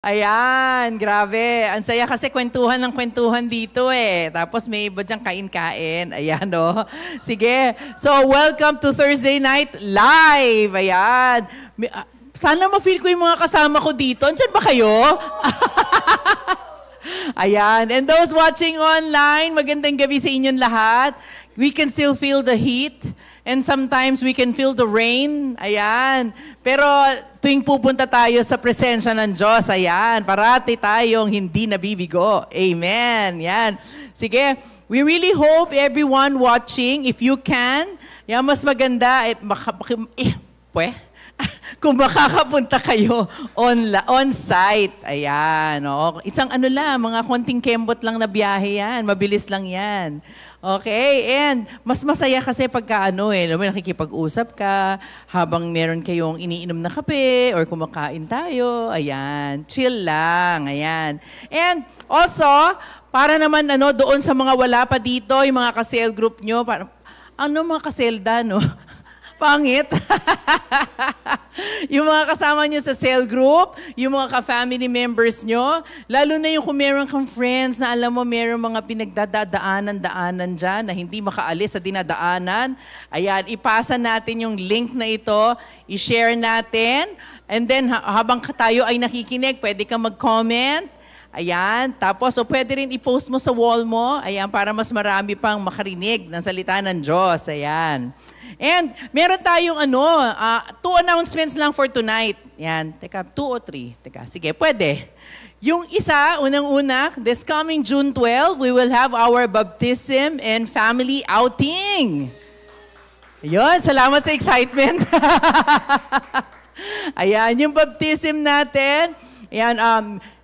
Ayan, grabe. Ang saya kasi kwentuhan ng kwentuhan dito eh. Tapos may iba diyang kain-kain. Ayan, no? Sige. So, welcome to Thursday Night Live. Ayan. Sana ma-feel ko yung mga kasama ko dito. Andiyan ba kayo? Ayan. And those watching online, magandang gabi sa inyong lahat. We can still feel the heat. And sometimes we can feel the rain. Ayan. Pero tuwing pupunta tayo sa presensya ng Diyos, ayan, parati tayong hindi nabibigo. Amen. Yan. Sige, we really hope everyone watching, if you can, yan, mas maganda, kung makakapunta kayo on-site. Ayan. O. Isang ano lang, mga konting kembot lang na biyahe yan. Mabilis lang yan. Okay, and mas masaya kasi pagka nakikipag-usap ka habang meron kayong iniinom na kape or kumakain tayo. Ayan, chill lang. Ayan. And also, para naman doon sa mga wala pa dito, yung mga ka-cell group nyo, mga kaselda, no? Pangit. Yung mga kasama nyo sa cell group, yung mga ka-family members nyo, lalo na yung kung meron kang friends na alam mo meron mga pinagdadaanan dyan na hindi makaalis sa dinadaanan. Ayan, ipasa natin yung link na ito, i-share natin, and then habang tayo ay nakikinig, pwede kang mag-comment. Ayan, tapos pwede rin i-post mo sa wall mo, ayan, para mas marami pang makarinig ng salita ng Diyos. Ayan. And meron tayong 2 announcements lang for tonight. Yan. Teka, 2 o 3? Teka, sige, pwede. Yung isa, unang-una, this coming June 12, we will have our baptism and family outing. Ayun, salamat sa excitement. Ayan, yung baptism natin. Ayan,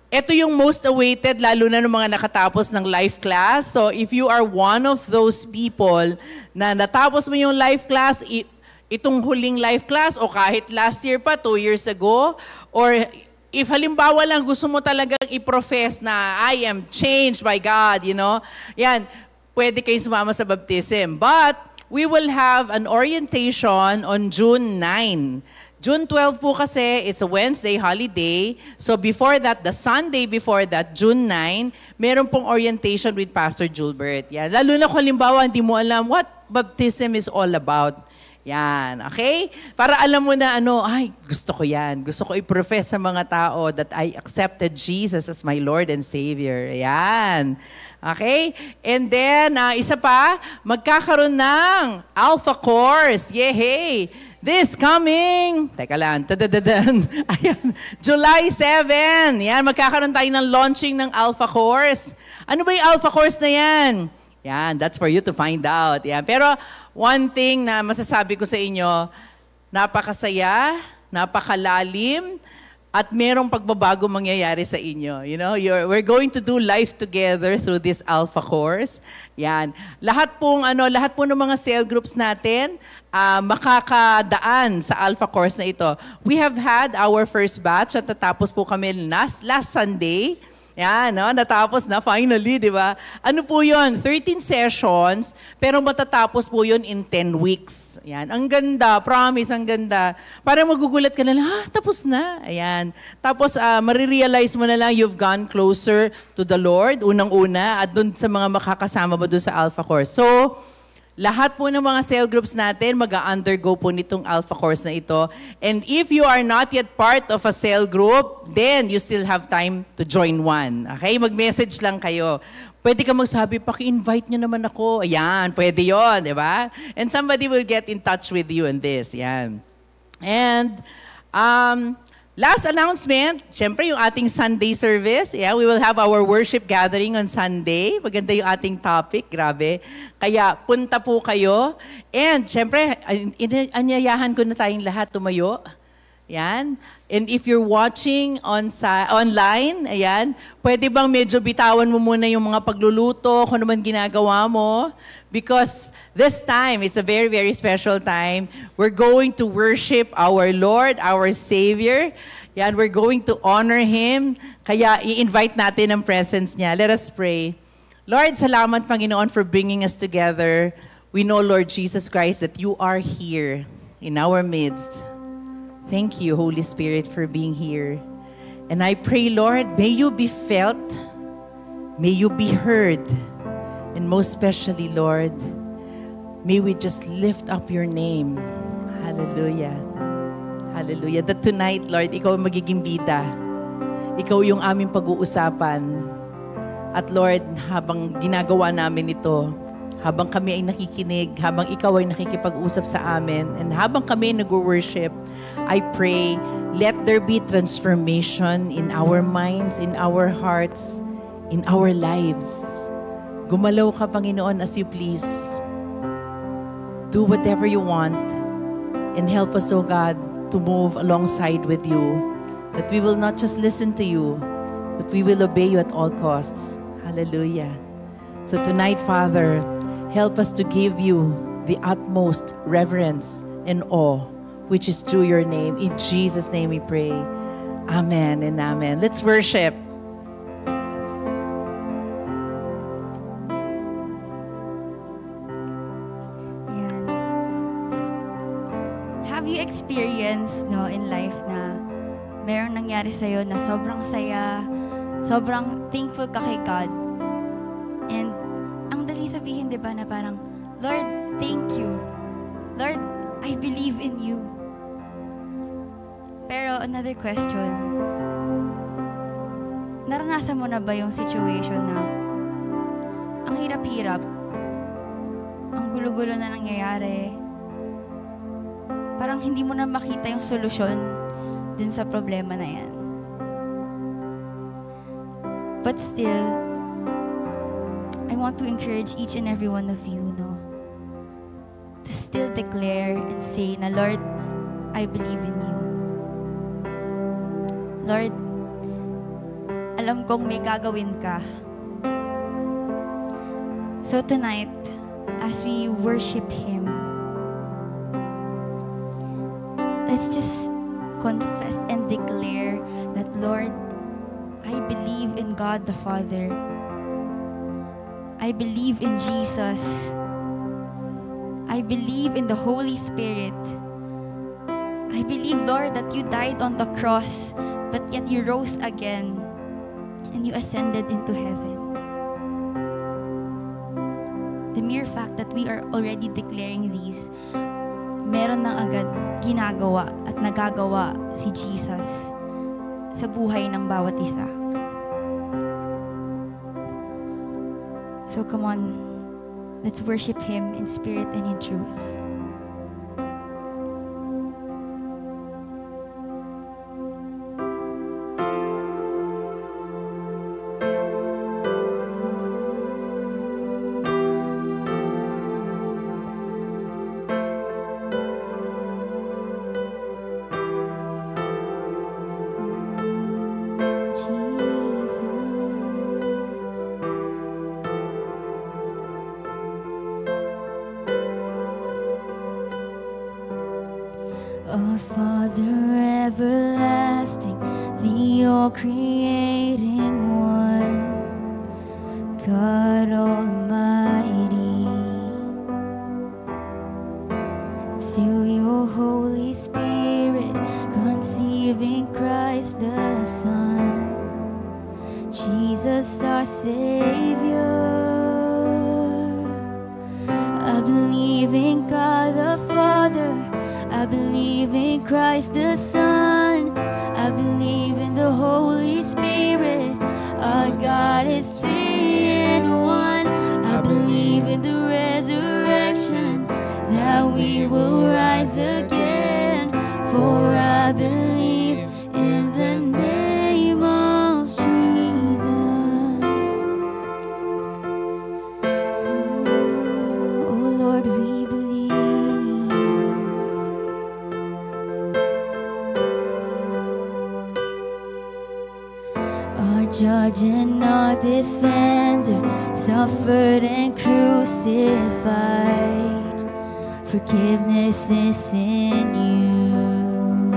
ito yung most awaited, lalo na ng mga nakatapos ng life class. So if you are one of those people na natapos mo yung life class, itong huling life class o kahit last year pa, 2 years ago, or if halimbawa lang gusto mo talagang i-profess na I am changed by God, yan, pwede kayo sumama sa baptism. But we will have an orientation on June 9. June 12 po kasi, it's a Wednesday holiday. So before that, the Sunday before that, June 9, meron pong orientation with Pastor Julbert. Yan. Lalo na kung halimbawa, hindi mo alam what baptism is all about. Yan, okay? Para alam mo na ay, gusto ko yan. Gusto ko i-profess sa mga tao that I accepted Jesus as my Lord and Savior. Yan. Okay? And then, isa pa, magkakaroon ng Alpha Course. Yehey! This coming, teka lang, ayan, July 7. Yan, magkakaroon tayo ng launching ng Alpha Course. Ano ba yung Alpha Course na yan? Yan, that's for you to find out. Yan. Pero one thing na masasabi ko sa inyo, napakasaya, napakalalim, at merong pagbabago mangyayari sa inyo. We're going to do life together through this Alpha Course. Yan. Lahat po ng mga cell groups natin, makakadaan sa Alpha Course na ito. We have had our first batch at natapos po kami last Sunday. Yan, natapos na finally, di ba? Ano po yun? 13 sessions, pero matatapos po yun in 10 weeks. Yan, ang ganda, promise, ang ganda. Para magugulat ka na lang, tapos na. Ayan. Tapos, marirealize mo na lang you've gone closer to the Lord, unang-una, at dun sa mga makakasama mo dun sa Alpha Course. So, lahat po ng mga cell groups natin mag-undergo po nitong Alpha Course na ito. And if you are not yet part of a cell group, then you still have time to join one. Okay? Mag-message lang kayo. Pwede ka magsabi, paki-invite nyo naman ako. Ayan, pwede yon, di ba? And somebody will get in touch with you on this. Ayan. And, last announcement, syempre yung ating Sunday service. Yeah, we will have our worship gathering on Sunday. Maganda yung ating topic, grabe. Kaya punta po kayo. And syempre, anyayahan ko na tayong lahat tumayo. Yan. And if you're watching online, ayan, pwede bang medyo bitawan mo muna yung mga pagluluto, kung naman ginagawa mo? Because this time, it's a very, very special time. We're going to worship our Lord, our Savior. Yan, we're going to honor Him. Kaya i-invite natin ang presence niya. Let us pray. Lord, salamat Panginoon for bringing us together. We know, Lord Jesus Christ, that you are here in our midst. Thank you, Holy Spirit, for being here. And I pray, Lord, may you be felt, may you be heard, and most especially, Lord, may we just lift up your name. Hallelujah. Hallelujah. That tonight, Lord, ikaw ang magiging bida. Ikaw yung aming pag-uusapan. At Lord, habang ginagawa namin ito, habang kami ay nakikinig, habang ikaw ay nakikipag-usap sa amin, and habang kami ay nag-worship, I pray, let there be transformation in our minds, in our hearts, in our lives. Gumalaw ka, Panginoon, as you please. Do whatever you want and help us, O God, to move alongside with you. That we will not just listen to you, but we will obey you at all costs. Hallelujah. So tonight, Father, help us to give you the utmost reverence and awe, which is through your name. In Jesus' name we pray. Amen and amen. Let's worship. Ayan. So, have you experienced in life na merong nangyari sa'yo na sobrang saya, sobrang thankful ka kay God? And ang dali sabihin, di ba, na parang, Lord, thank you. Lord, I believe in you. Pero another question, naranasan mo na ba yung situation na ang hirap-hirap, ang gulo-gulo na nangyayari, parang hindi mo na makita yung solusyon dun sa problema na yan? But still, I want to encourage each and every one of you, to still declare and say na, Lord, I believe in you. Lord, alam kong may gagawin ka. So tonight, as we worship Him, let's just confess and declare that, Lord, I believe in God the Father. I believe in Jesus. I believe in the Holy Spirit. I believe, Lord, that you died on the cross, but yet you rose again and you ascended into heaven. The mere fact that we are already declaring these, meron na agad ginagawa at nagagawa si Jesus sa buhay ng bawat isa. So come on, let's worship Him in spirit and in truth. Our Father everlasting, the all-creating one, God Almighty, through your Holy Spirit, conceiving Christ the Son, Jesus our Savior. I believe in God the Father, I believe in Christ the Son, I believe in the Holy Spirit, our God is three in one. I believe in the resurrection, that we will rise again, for I believe in the name of Jesus. Oh Lord, we believe. Our judge and our defender suffered and crucified. Forgiveness is in you.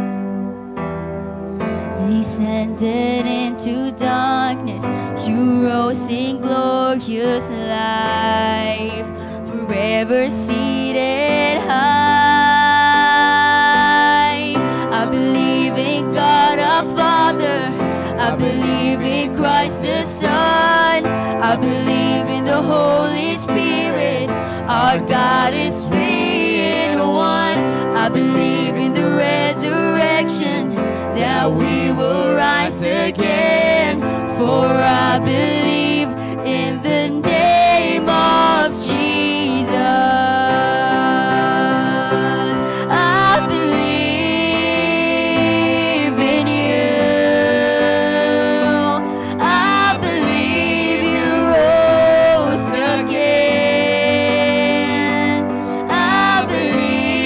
Descended into darkness, you rose in glorious life, forever seated high. I believe in God our Father, believe in Christ the Son. I believe in the Holy Spirit. Our God is three in one. I believe in the resurrection, that we will rise again. For I believe in the name of Jesus. I believe in you. I believe you rose again. I believe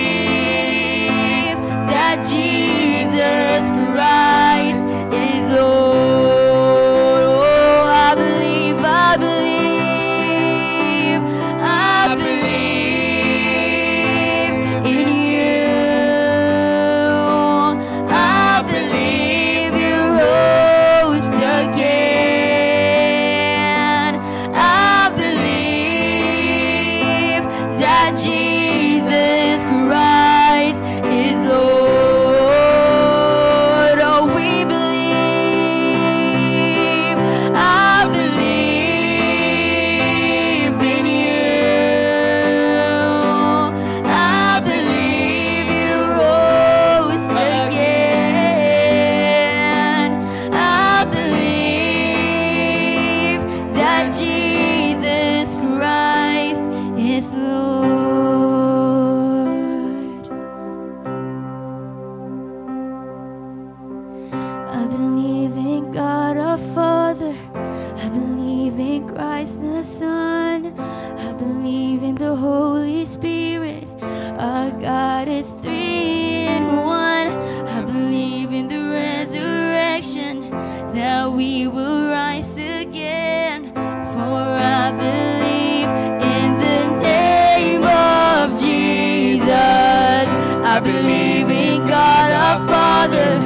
that Jesus Christ is Lord. Oh, I believe, I believe, I believe in you. I believe you rose again. I believe that Jesus Christ is Lord. Oh, we believe. I believe in you. I believe you rose again. I believe that Jesus Christ is Lord. I believe in God our Father. I believe in Christ the Son. I believe in the Holy Spirit. Our God is three in one. I believe in the resurrection, that we will rise again. For I believe in the name of Jesus. I believe in God our Father.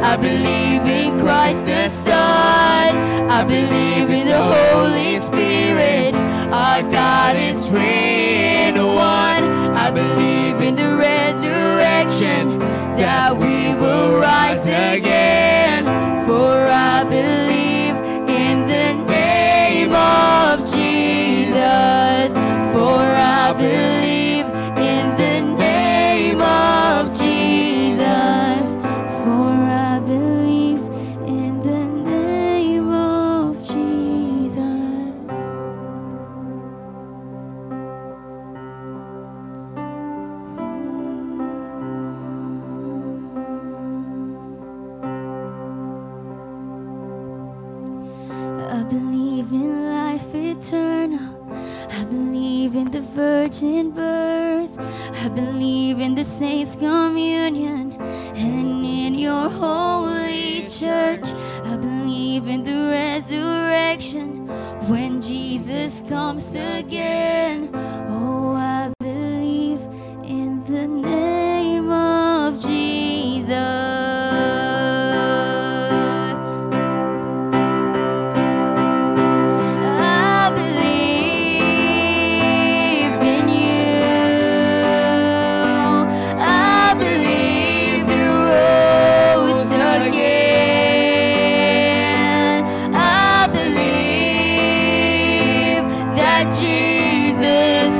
I believe in Christ the Son. I believe in the Holy Spirit. Our God is three in one. I believe in the resurrection, that we will rise again. For I believe in the name of Jesus. For I believe in the name of Jesus. For I believe in the name of Jesus. I believe in life eternal. I believe in the virgin birth. I believe in the saints' communion and in your holy church. I believe in the resurrection when Jesus comes again. Oh, I believe in the name of Jesus. I believe in you. I believe you rose again. I believe that Jesus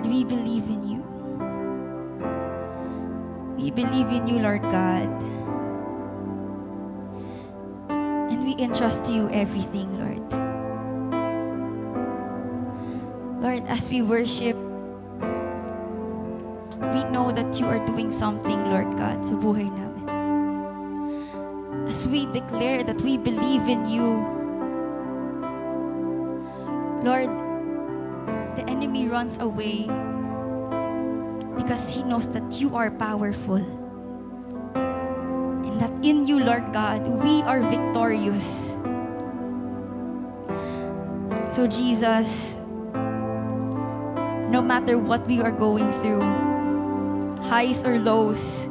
Lord, we believe in you. We believe in you, Lord God. And we entrust to you everything, Lord. Lord, as we worship, we know that you are doing something, Lord God, sa buhay namin. As we declare that we believe in you, Lord, the enemy runs away because he knows that you are powerful. And that in you, Lord God, we are victorious. So Jesus, no matter what we are going through, highs or lows,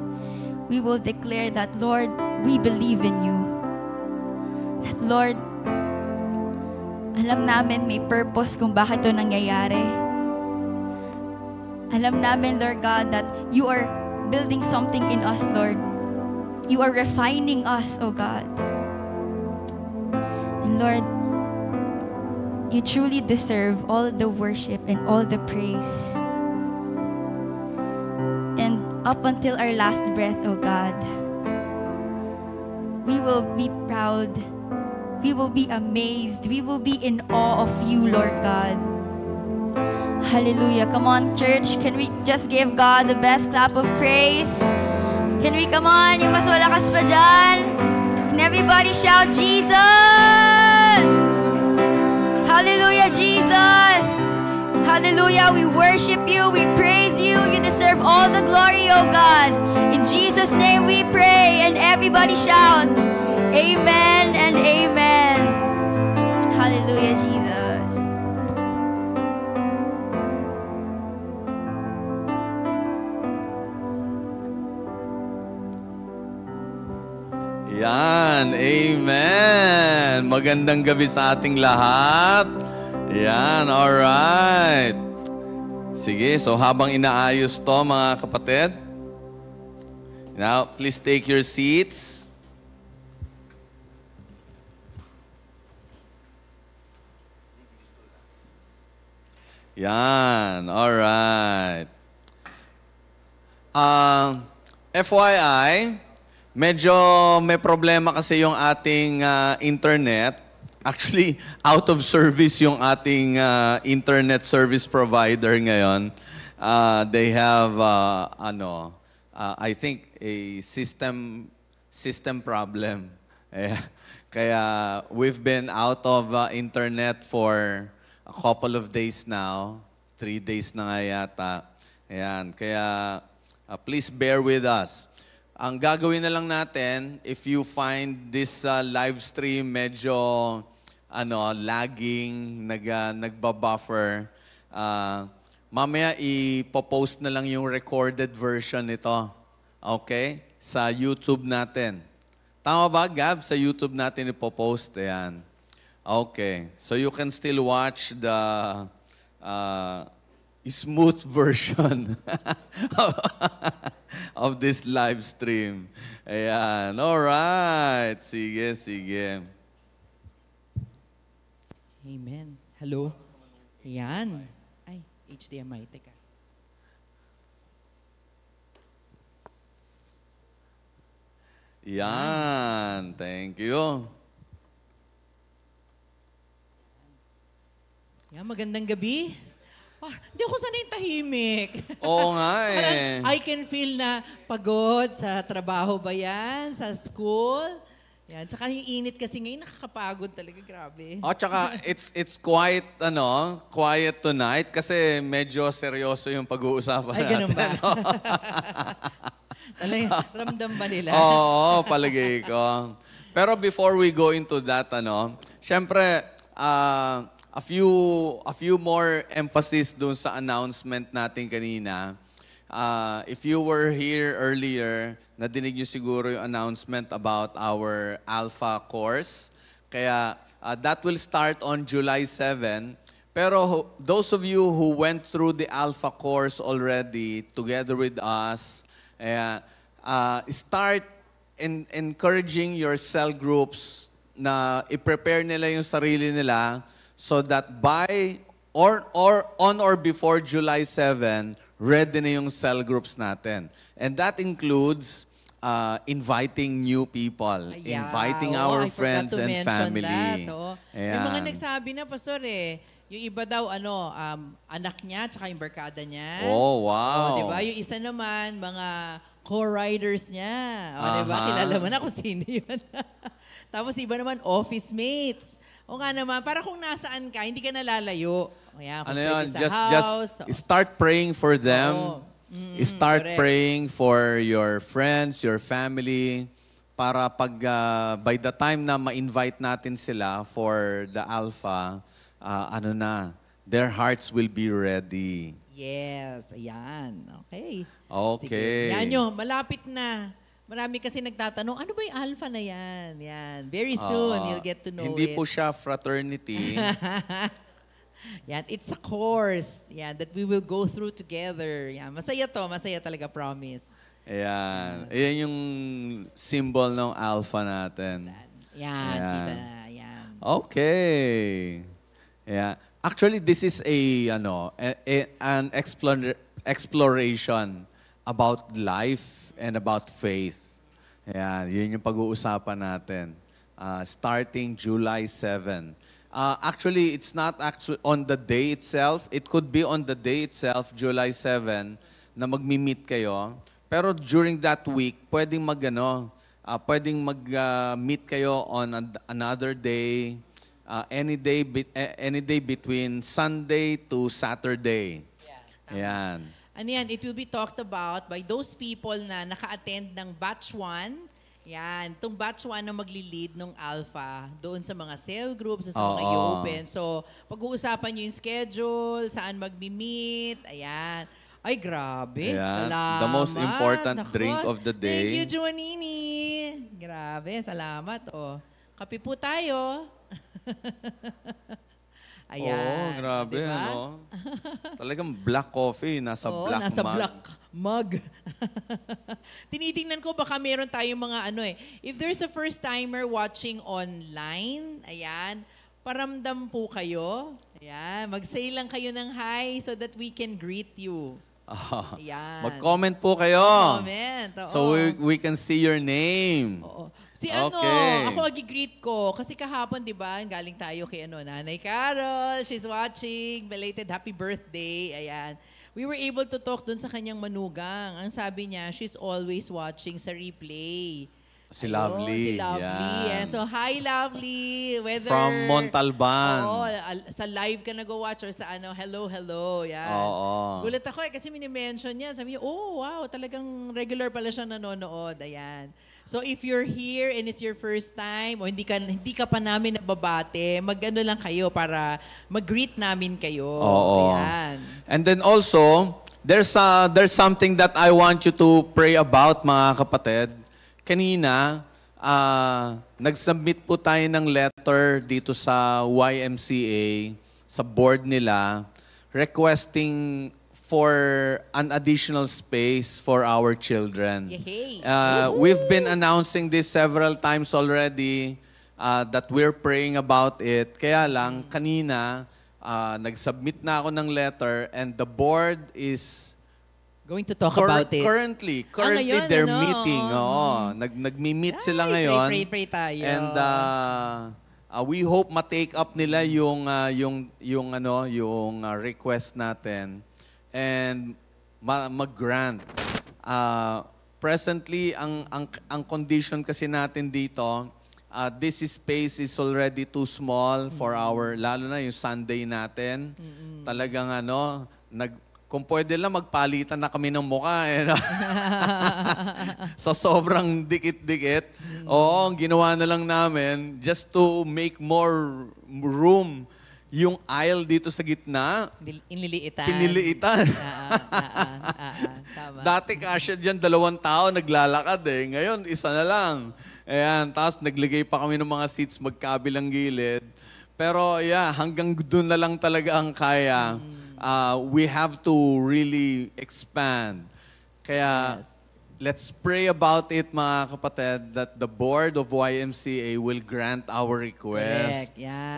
we will declare that, Lord, we believe in you. That, Lord, alam namin may purpose kung bakit ito nangyayari. Alam namin, Lord God, that you are building something in us, Lord. You are refining us, oh God. And Lord, you truly deserve all the worship and all the praise. And up until our last breath, oh God, we will be proud. We will be amazed. We will be in awe of you, Lord God. Hallelujah. Come on, church. Can we just give God the best clap of praise? Can we, come on, yung mas malakas pa dyan? Can everybody shout, Jesus! Hallelujah, Jesus! Hallelujah, we worship you, we praise you. You deserve all the glory, oh God. In Jesus' name we pray, and everybody shout, Amen and Amen. Hallelujah, Jesus. Yan, amen. Magandang gabi sa ating lahat. Yan, alright. Sige, so habang inaayos to mga kapatid, now please take your seats. Yan, alright. FYI, medyo may problema kasi yung ating internet. Actually, out of service yung ating internet service provider ngayon. They have, I think, a system problem. Kaya we've been out of internet for a couple of days now. 3 days na nga yata. Ayan, kaya please bear with us. Ang gagawin na lang natin, if you find this live stream medyo lagging, nagbabuffer, mamaya ipopost na lang yung recorded version nito. Okay? Sa YouTube natin. Tama ba, Gab? Sa YouTube natin ipopost. Ayan. Okay. So you can still watch the smooth version of this live stream. Ayan. Alright. Sige, sige. Amen. Hello. Ayan. Ay, HDMI. Teka. Yan. Thank you. Yan, magandang gabi. Hindi ako sanay tahimik. Oo nga eh. I can feel na pagod sa trabaho ba yan, sa school. Yan, tsaka yung init kasi ngayon nakakapagod talaga, grabe. Tsaka it's quite quiet tonight kasi medyo seryoso yung pag-uusapan natin. Ay, ganun ba? Talagang ramdam ba nila? Oo, palagay ko. Pero before we go into that, syempre, a few more emphasis dun sa announcement natin kanina. If you were here earlier, nadinig nyo siguro yung announcement about our Alpha course. Kaya that will start on July 7. Pero those of you who went through the Alpha course already together with us, start encouraging your cell groups na i-prepare nila yung sarili nila so that by or on or before July 7, ready na yung cell groups natin. And that includes inviting new people, inviting our friends and family. May mga nagsabi na, Pastor, yung iba daw, anak niya, tsaka yung barkada niya. Oh, wow. Diba? Yung isa naman, mga co-riders niya. Diba? Kilala mo na kung sino yun. Tapos iba naman, office mates. O nga naman, para kung nasaan ka, hindi ka nalalayo. Ano yun? Just start praying for them. Start praying for your friends, your family, para pag by the time na ma-invite natin sila for the Alpha, their hearts will be ready. Yes, ayan. Okay. Okay. Sige. Yan nyo, malapit na. Marami kasi nagtatanong, ano ba yung Alpha na yan? Yan. Very soon, you'll get to know Hindi it. po siya fraternity. Yan, it's a course that we will go through together. Yan, masaya talaga, promise. Ayan. Ayan yung symbol ng Alpha natin. Yan, kita na. Yan. Okay. Yeah. Actually, this is an exploration about life and about faith. Ayan, yun yung pag-uusapan natin. Starting July 7. Actually, it's not actually on the day itself. It could be on the day itself, July 7, na magmi-meet kayo. Pero during that week, pwedeng mag-meet kayo on another day, any day between Sunday to Saturday. Yan. Ano yan, it will be talked about by those people na naka-attend ng batch 1. Yan, itong batch 1 na magli-lead ng Alpha doon sa mga cell groups, sa mga i-open. So, pag-uusapan nyo yung schedule, saan magmi-meet, ayan. Ay, grabe. Ayan. Salamat. The most important drink of the day. Thank you, Juanini. Grabe, salamat. Kape po tayo. Ayan. Grabe, diba? Talagang black coffee, nasa black nasa mug. black mug. Tinitingnan ko baka meron tayong mga if there's a first-timer watching online, ayan, paramdam po kayo. Ayan, mag-say lang kayo ng hi so that we can greet you. Ayan. Mag-comment po kayo. Comment. So we can see your name. Oo. Okay. Ako agi-greet ko. Kasi kahapon, di ba, galing tayo kay Nanay Carol. She's watching. Belated happy birthday. Ayan. We were able to talk dun sa kanyang manugang. Ang sabi niya, she's always watching sa replay. Si Lovely. Si Lovely. Yan. And so, hi, Lovely. Whether, From Montalban. sa live ka nag-watch or sa hello. Yan. Oo. Gulat ako kasi mini-mention niya. Sabi niya, wow, talagang regular pala siyang nanonood. Ayan. So if you're here and it's your first time o hindi ka pa namin nababate, mag-ano lang kayo para mag-greet namin kayo. Oo. Ayan. And then also, there's something that I want you to pray about, mga kapatid. Kanina, nag-submit po tayo ng letter dito sa YMCA, sa board nila, requesting for an additional space for our children. Yay! We've been announcing this several times already that we're praying about it. Kaya lang, kanina, nag-submit na ako ng letter and the board is going to talk about it. Currently ngayon, they're meeting. Nagmi-meet sila ngayon. Pray tayo. And we hope ma-take up nila yung request natin. And mag-grant. Presently, ang condition kasi natin dito, this space is already too small for lalo na yung Sunday natin. Talagang kung pwede lang magpalitan na kami ng mukha. Sa sobrang dikit-dikit. Oo, ginawa na lang namin just to make more room. Yung aisle dito sa gitna, piniliitan. Tama. Dati kasya dyan, 2 tao naglalakad Ngayon, isa na lang. Ayan, tapos nagligay pa kami ng mga seats magkabilang gilid. Pero hanggang doon na lang talaga ang kaya. We have to really expand. Kaya, let's pray about it, mga kapatid, that the board of YMCA will grant our request. Correct, yan.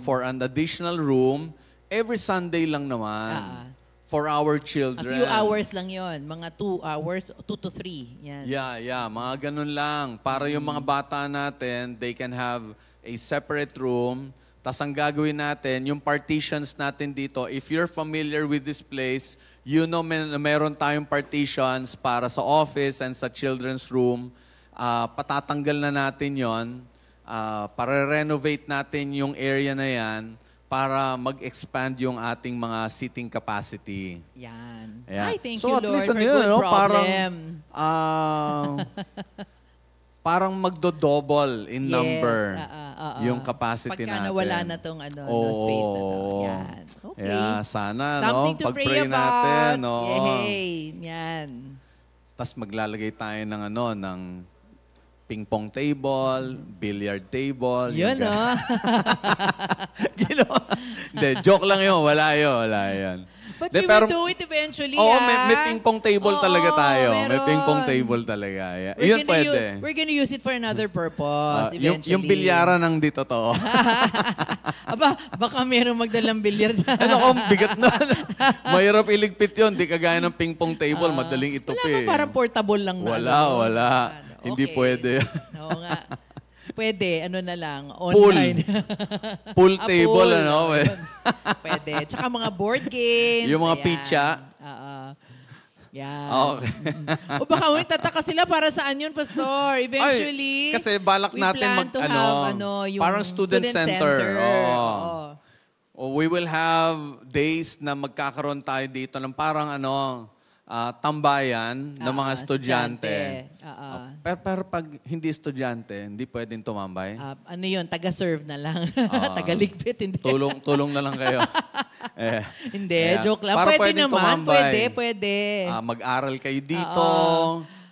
For an additional room. every Sunday lang naman. For our children. A few hours lang yon, mga 2 hours, 2 to 3. Yan. Yeah, mga ganun lang. Para yung mga bata natin, they can have a separate room. Tas ang gagawin natin, yung partitions natin dito, if you're familiar with this place, you know meron tayong partitions para sa office and sa children's room. Patatanggal na natin yon. Para renovate natin yung area na yan para mag-expand yung ating mga seating capacity. Yan. Ayan. Ay, thank so you, at Lord, least, for yun, good problem. Parang magdo-double in number yung capacity Pagka natin. nawala na tong space na to. Yan. Okay. Yeah, sana, Something to pray pag-pray about. natin. Yay. Yan. Tapos maglalagay tayo ng ping-pong table, billiard table. Yun, Hindi, joke lang yun. Wala yun. But De, we will do it eventually, Oo, may ping-pong table talaga tayo. May meron. ping-pong table talaga. Yeah. Yun pwede. We're gonna use it for another purpose eventually. Yung bilyaran ng dito to. Aba, baka merong magdalang bilyar dyan. Ano kung bigat na. Mahirap iligpit yun. Di kagaya ng ping-pong table. Madaling itupi. Wala ba parang portable lang na? Wala. Hindi pwede. Oo nga. Pwede, na lang, online. Pool table, pool, pwede. Tsaka mga board games. Yung mga ayan. pizza. Yan. Okay. O baka tataka sila para saan yun, Pastor? Eventually, kasi balak we natin plan to have, yung parang student center. We will have days na magkakaroon tayo dito ng parang tambayan ng mga estudyante. Pero pag hindi estudyante, hindi pwedeng tumambay. Yun, taga-serve na lang. Taga-ligpit, hindi. Tulong na lang kayo. Hindi, joke lang. Para Pwede naman, tumambay. pwede. Mag-aral kayo dito.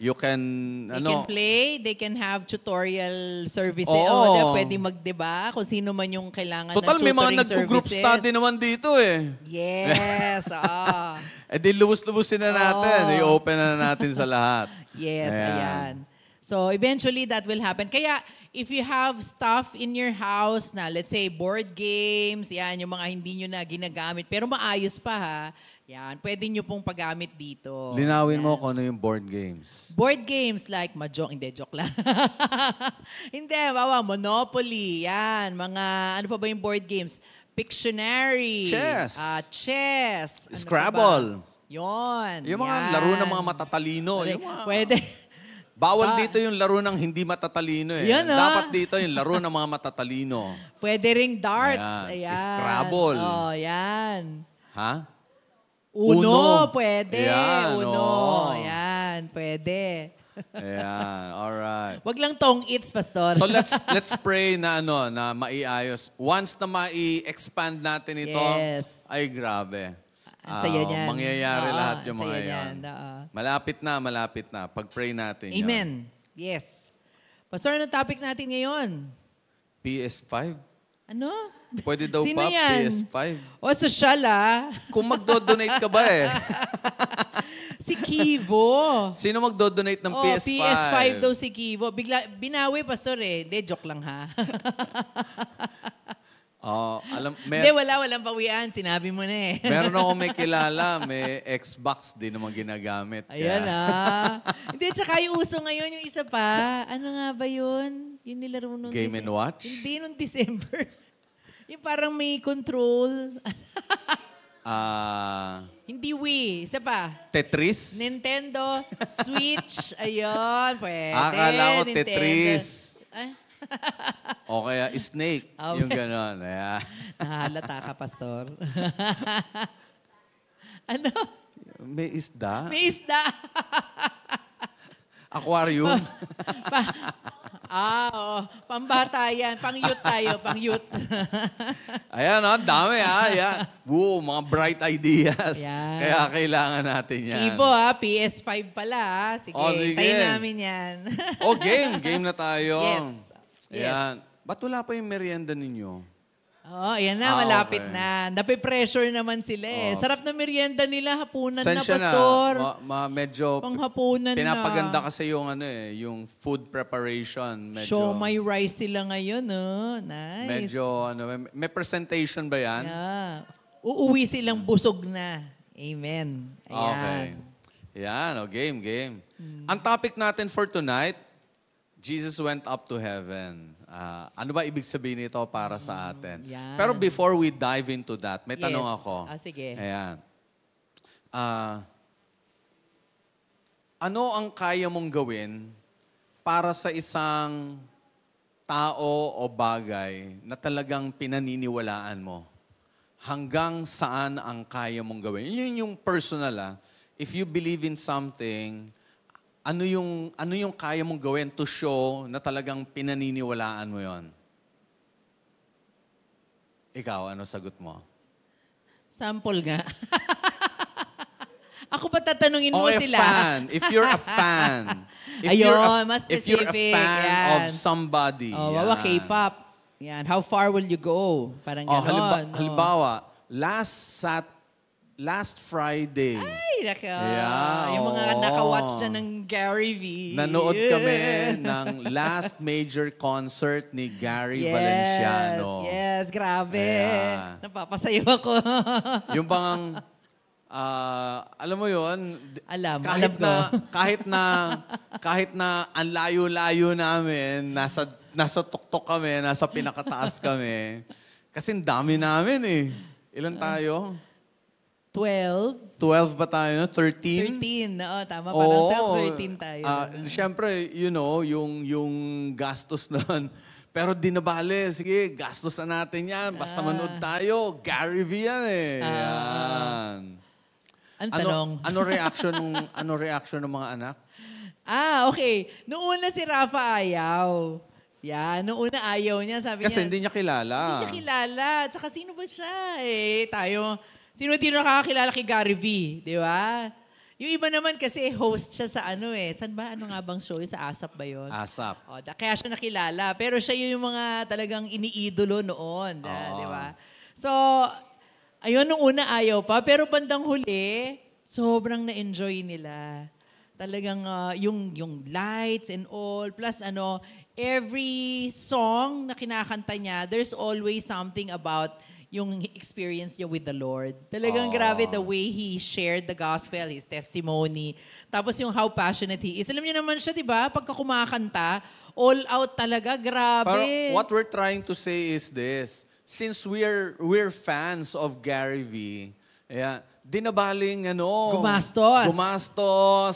You can, They can play, they can have tutorial services. Pwede diba? Kung sino man yung kailangan Total, ng tutoring may mga nag-group services. study naman dito eh. Yes, Di lubos-lubusin na natin. I-open na natin sa lahat. Yes, ayan. So, eventually, that will happen. Kaya, if you have stuff in your house na, let's say, board games, yan, yung mga hindi nyo na ginagamit, pero maayos pa ha, yan, pwede nyo pong paggamit dito. Linawin mo kung ano yung board games. Board games like Mahjong, hindi, joke lang. Hindi, Monopoly, yan, mga, ano pa ba yung board games? Pictionary. Chess. Chess. Scrabble. Yon. Yung mga laro ng mga matatalino. Pwede. Bawal dito yung laro ng hindi matatalino eh. Yan, Dapat dito yung laro ng mga matatalino. Pwede ring darts. Ayan. Ayan. Scrabble. Yan. Ha? Uno, pwede. Yan, Uno. Yan, pwede. Ayan, alright. Wag lang tong its, Pastor. So let's pray na na maiayos. Once na mai-expand natin ito, Yes. ay grabe. Ang saya niyan. Mangyayari lahat yung ang mga saya yan. niyan. Malapit na. Pag-pray natin yan. Amen. Yes. Pastor, ano topic natin ngayon? PS5? Ano? Pwede daw Sino ba yan? PS5? O, social Kung magdo-donate ka ba eh. Si Kivo. Sino magdo-donate ng PS5? PS5 daw si Kivo. Bigla, binawi, Pastor eh. Hindi, joke lang ha. Hindi, walang bawian. Sinabi mo na eh. Meron ako may kilala, may Xbox, di naman ginagamit. Ayan Hindi, tsaka yung uso ngayon, yung isa pa. Ano nga ba yun? Yung nilaro nung Game and Watch? Hindi, nung December. Yung parang may control. Hindi Wii. Isa pa. Tetris? Nintendo, Switch. Ayun, pwede. Akala ko Nintendo. Tetris. Ay, O kaya Snake. Yung gano'n. Ayan. nahalata ka, Pastor. Ano? May isda? May isda. Aquarium? Oo. Pambata yan. Pang-youth tayo. Pang-youth. Ayan, ang dami Ayan. Mga bright ideas. Yan. Kaya kailangan natin yan. Ibo PS5 pala Sige, sige. tayo namin yan. Game na tayo. Yes. Ayan. Ba't wala pa yung merienda ninyo? Ayan na, malapit okay. na. Nape-pressure naman sila eh. Sarap na merienda nila, hapunan na, Sensya Pastor. Medyo Panghapunan pinapaganda na. kasi yung yung food preparation. Medyo, Show my rice sila ngayon, Nice. Medyo may presentation ba yan? Yeah. uuwi silang busog na. Amen. Ayan. Okay. Yan, game. Ang topic natin for tonight, Jesus went up to heaven. Ano ba ibig sabihin nito para sa atin? Yan. Pero before we dive into that, may tanong ako. Sige. Ayan. Ano ang kaya mong gawin para sa isang tao o bagay na talagang pinaniniwalaan mo? Hanggang saan ang kaya mong gawin? Yun yung personal. If you believe in something, ano yung kaya mong gawin to show na talagang pinaniniwalaan mo yon? Ikaw, ano sagot mo? Sample nga. Ako pa tatanungin mo sila. Fan. If you're a fan. Mas if you're a specific. fan Yan. of somebody. Wawa K-pop. Yan. How far will you go? Parang gano'n. Halimbawa, last Friday. Ay, naka. Yeah, Yung mga naka-watch dyan ng Gary V. Nanood kami ng last major concert ni Gary Valenciano. Yes, grabe. Yeah. Napapasayo ako. Yung bang, alam mo yun, alam ko. kahit na ang layo-layo namin, nasa tuktok kami, nasa pinakataas kami. Kasi ang dami namin eh. Ilan tayo? 12. 12 ba tayo? No? 13? 13. Oo, tama. Parang 13 tayo. Siyempre, yung gastos nun. Pero di na bale. Sige, gastos na natin yan. Basta manood tayo. Gary V yan eh. Yan. Ang tanong? Ano reaction ng mga anak? Okay. Noong una si Rafa ayaw. Yan. Noong una ayaw niya. Sabi Kasi niya, hindi niya kilala. Hindi niya kilala. Tsaka sino ba siya? Sino di nakakakilala kay Gary V? Di ba? Yung iba naman kasi host siya sa saan ba? Ano nga bang show? Sa ASAP ba yun? ASAP. Kaya siya nakilala. Pero siya yung mga talagang iniidolo noon. Di ba? So, ayun, nung una ayaw pa. Pero bandang huli, sobrang na-enjoy nila. Talagang yung lights and all. Plus every song na kinakanta niya, there's always something about yung experience niya with the Lord. Talagang grabe the way he shared the gospel, his testimony. Tapos yung how passionate he is. Alam niyo naman siya, di ba? Pagka kumakanta, all out talaga. Grabe. Pero what we're trying to say is this. Since we're fans of Gary V, di na baling gumastos,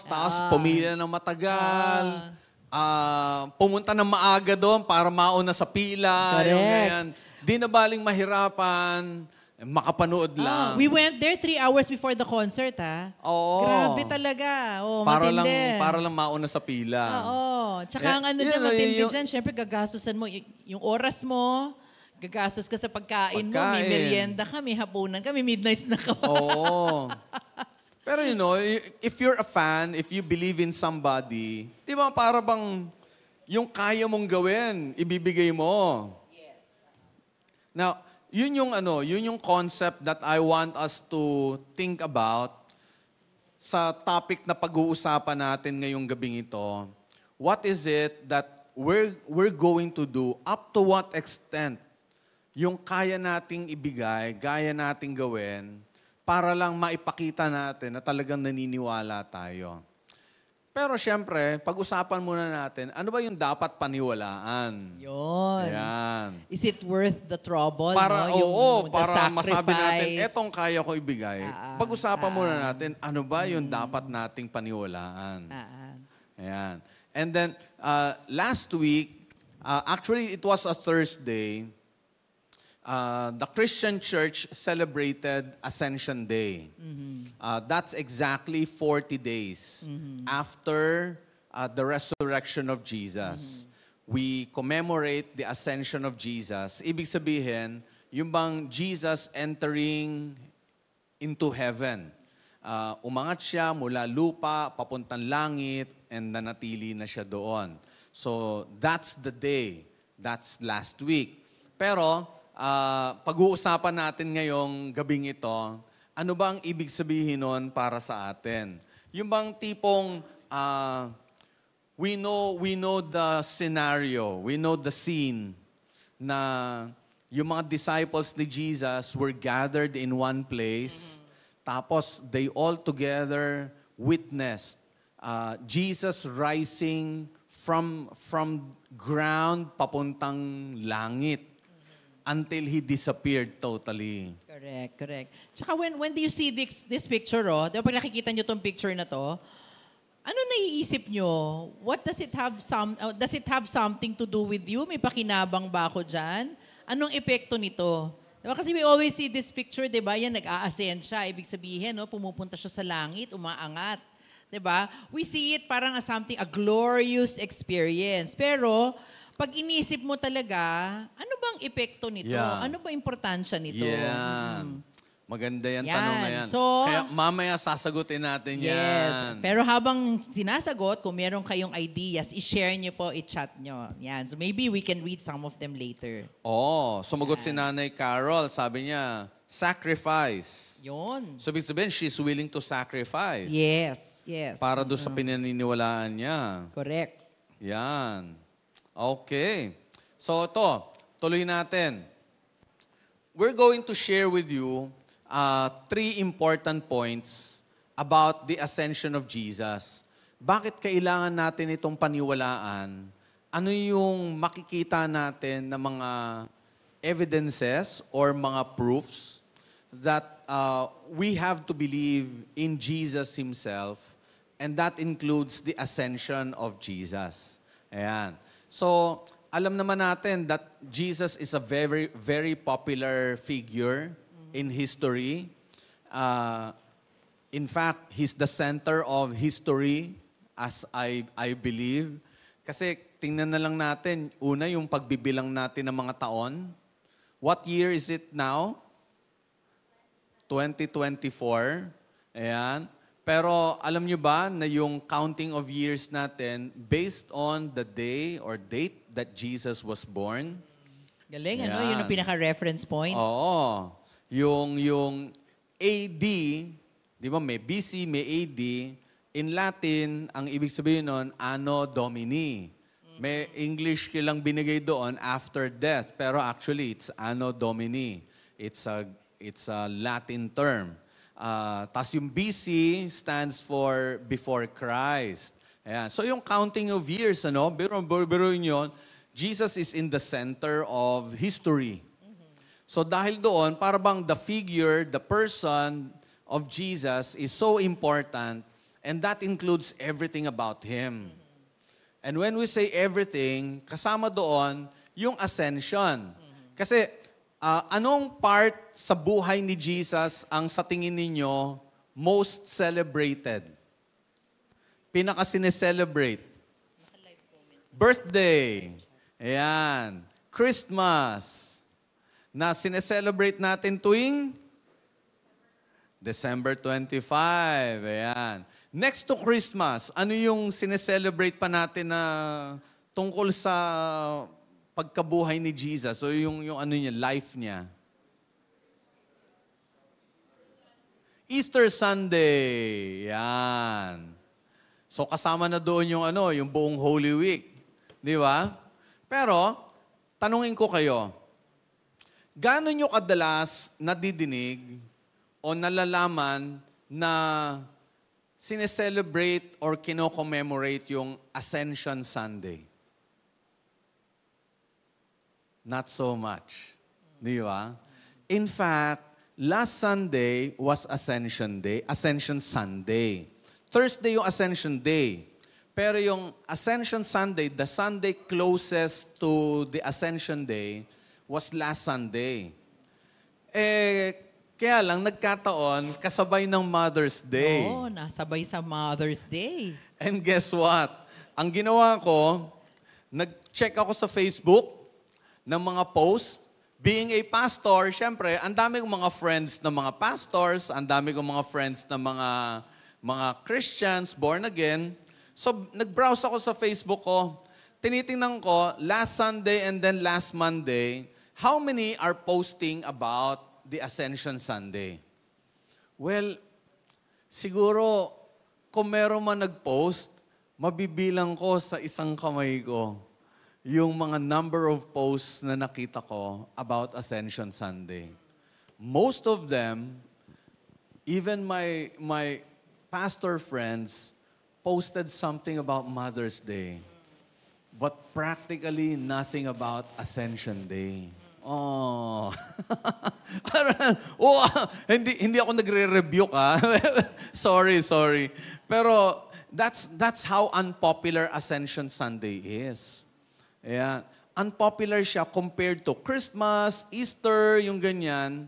tapos pumila ng matagal, pumunta ng maaga doon para mauna sa pila. Yung ganyan. Di na baling mahirapan, makapanood lang. We went there 3 hours before the concert, Oo. Grabe talaga. Matindi. Para lang mauna sa pila. Oo. Tsaka ang dyan, matindi dyan, syempre gagastusan mo. Yung oras mo, gagastos ka sa pagkain mo, may merienda ka, may hapunan ka, may midnights na ka. Oo. Pero if you're a fan, if you believe in somebody, di ba para bang yung kaya mong gawin, ibibigay mo. Now, yun yung concept that I want us to think about sa topic na pag-uusapan natin ngayong gabing ito. What is it that we're going to do? Up to what extent yung kaya nating ibigay, kaya nating gawin para lang maipakita natin na talagang naniniwala tayo. Pero siyempre, pag-usapan muna natin, ano ba yung dapat paniwalaan? Yun. Ayan. Is it worth the trouble? Para, the para masabi natin, sacrifice? etong kaya ko ibigay. Pag-usapan muna natin, ano ba yung dapat nating paniwalaan? Ayan. And then, last week, actually it was a Thursday, the Christian Church celebrated Ascension Day. That's exactly 40 days after the resurrection of Jesus. We commemorate the ascension of Jesus. Ibig sabihin, yung bang Jesus entering into heaven. Umangat siya mula lupa, papuntang langit, and nanatili na siya doon. So, that's the day. That's last week. Pero, pag-uusapan natin ngayong gabing ito, ano ba ang ibig sabihin nun para sa atin? Yung bang tipong we know the scenario, we know the scene na yung mga disciples ni Jesus were gathered in one place. Tapos they all together witnessed Jesus rising from ground papuntang langit until He disappeared totally. Correct. Tsaka when do you see this picture, di ba pag nakikita nyo tong picture na to, ano naiisip nyo? What does it have something to do with you? May pakinabang ba ako dyan? Anong epekto nito? Diba? Kasi we always see this picture, di ba? Yan, nag-a-ascend siya. Ibig sabihin, pumupunta siya sa langit, umaangat. Di ba? We see it parang as something, a glorious experience. Pero, pag inisip mo talaga, ano bang epekto nito? Yeah. Ano ba importansya nito? Yan. Maganda yan, Yan. tanong na yan. So, kaya mamaya sasagutin natin Yes. yan. Pero habang sinasagot, kung meron kayong ideas, i-share nyo po, i-chat nyo. Yan. So maybe we can read some of them later. Sumagot si Nanay Carol. Sabi niya, sacrifice. Yun. So, ibig sabihin, she's willing to sacrifice. Yes. Para doon sa pinaniniwalaan niya. Correct. Yan. Okay. So, ito, tuloy natin. We're going to share with you 3 important points about the ascension of Jesus. Bakit kailangan natin itong paniwalaan? Ano yung makikita natin na mga evidences or mga proofs that we have to believe in Jesus Himself, and that includes the ascension of Jesus. Ayan. So, alam naman natin that Jesus is a very, very popular figure in history. In fact, He's the center of history, as I believe. Kasi tingnan na lang natin, una yung pagbibilang natin ng mga taon. What year is it now? 2024. Ayan. Pero alam nyo ba na yung counting of years natin based on the day or date that Jesus was born? Galing, Yan. Yun ang pinaka-reference point. Oo. Yung AD, di ba may BC, may AD. In Latin, ang ibig sabihin nun, Anno Domini. May English kilang binigay doon, after death. Pero actually, it's Anno Domini. It's a Latin term. Tapos yung BC stands for before Christ. Ayan. So yung counting of years, biruin yun, Jesus is in the center of history. So dahil doon, para bang the figure, the person of Jesus is so important, and that includes everything about Him. And when we say everything, kasama doon yung ascension. Kasi anong part sa buhay ni Jesus ang sa tingin ninyo most celebrated? Pinaka-sineselebrate? Birthday. Ayan. Christmas. Na sineselebrate natin tuwing December 25. Ayan. Next to Christmas, ano yung sineselebrate pa natin na tungkol sa pagkabuhay ni Jesus? So yung ano niya, life niya. Easter Sunday. Yan. So kasama na doon yung buong Holy Week. Di ba? Pero, tanungin ko kayo, gaano nyo kadalas nadidinig o nalalaman na sineselebrate or kino-commemorate yung Ascension Sunday? Not so much. Di ba? In fact, last Sunday was Ascension Sunday. Thursday yung Ascension Day. Pero yung Ascension Sunday, the Sunday closest to the Ascension Day, was last Sunday. Kaya lang, nagkataon, kasabay ng Mother's Day. Oo, nasabay sa Mother's Day. And guess what? Ang ginawa ko, nag-check ako sa Facebook ng mga posts. Being a pastor, syempre, ang dami kong mga friends na mga pastors, ang dami kong mga friends na mga Christians, born again. So, nag-browse ako sa Facebook ko. Tinitingnan ko, last Sunday and then last Monday, how many are posting about the Ascension Sunday? Well, siguro, kung meron man nag-post, mabibilang ko sa isang kamay ko. yung mga number of posts na nakita ko about Ascension Sunday. Most of them, even my pastor friends, posted something about Mother's Day. But practically nothing about Ascension Day. Oh. Oh, hindi ako nagre-rebuke sorry. Pero that's how unpopular Ascension Sunday is. Yeah. Unpopular siya compared to Christmas, Easter, yung ganyan.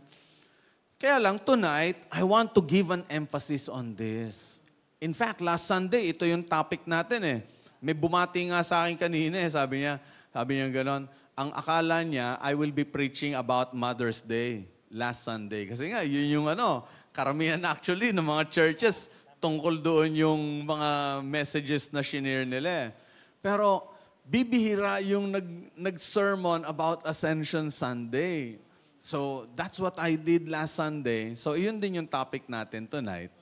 Kaya lang, tonight, I want to give an emphasis on this. In fact, last Sunday, ito yung topic natin eh. May bumati nga sa akin kanina eh. Sabi niya ganon, ang akala niya, I will be preaching about Mother's Day last Sunday. Kasi nga, yun yung karamihan actually ng mga churches tungkol doon yung mga messages na shinare nila eh. Pero, bibihira yung nag-sermon about Ascension Sunday. So, that's what I did last Sunday. So, yun din yung topic natin tonight.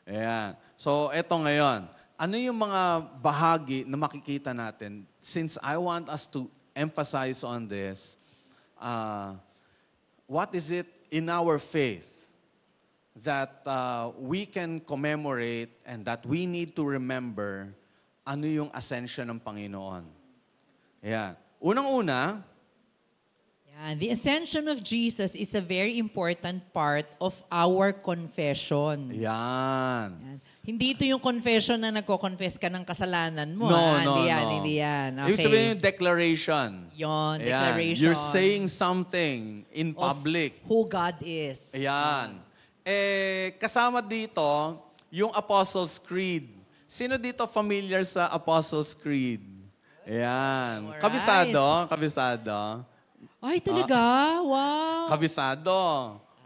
Ayan. So, eto ngayon. Ano yung mga bahagi na makikita natin? Since I want us to emphasize on this, what is it in our faith that we can commemorate and that we need to remember ano yung ascension ng Panginoon? Yan. Unang-una, the ascension of Jesus is a very important part of our confession. yan. Yan. Hindi ito yung confession na nagko-confess ka ng kasalanan mo. No. Hindi yan. Okay. Ibig sabihin yung declaration. Yon, Ayan. declaration. You're saying something in public. Who God is. Ayan. Kasama dito, yung Apostles' Creed. Sino dito familiar sa Apostles' Creed? Ayan. Alright. Kabisado. Ay, talaga? Wow. Kabisado.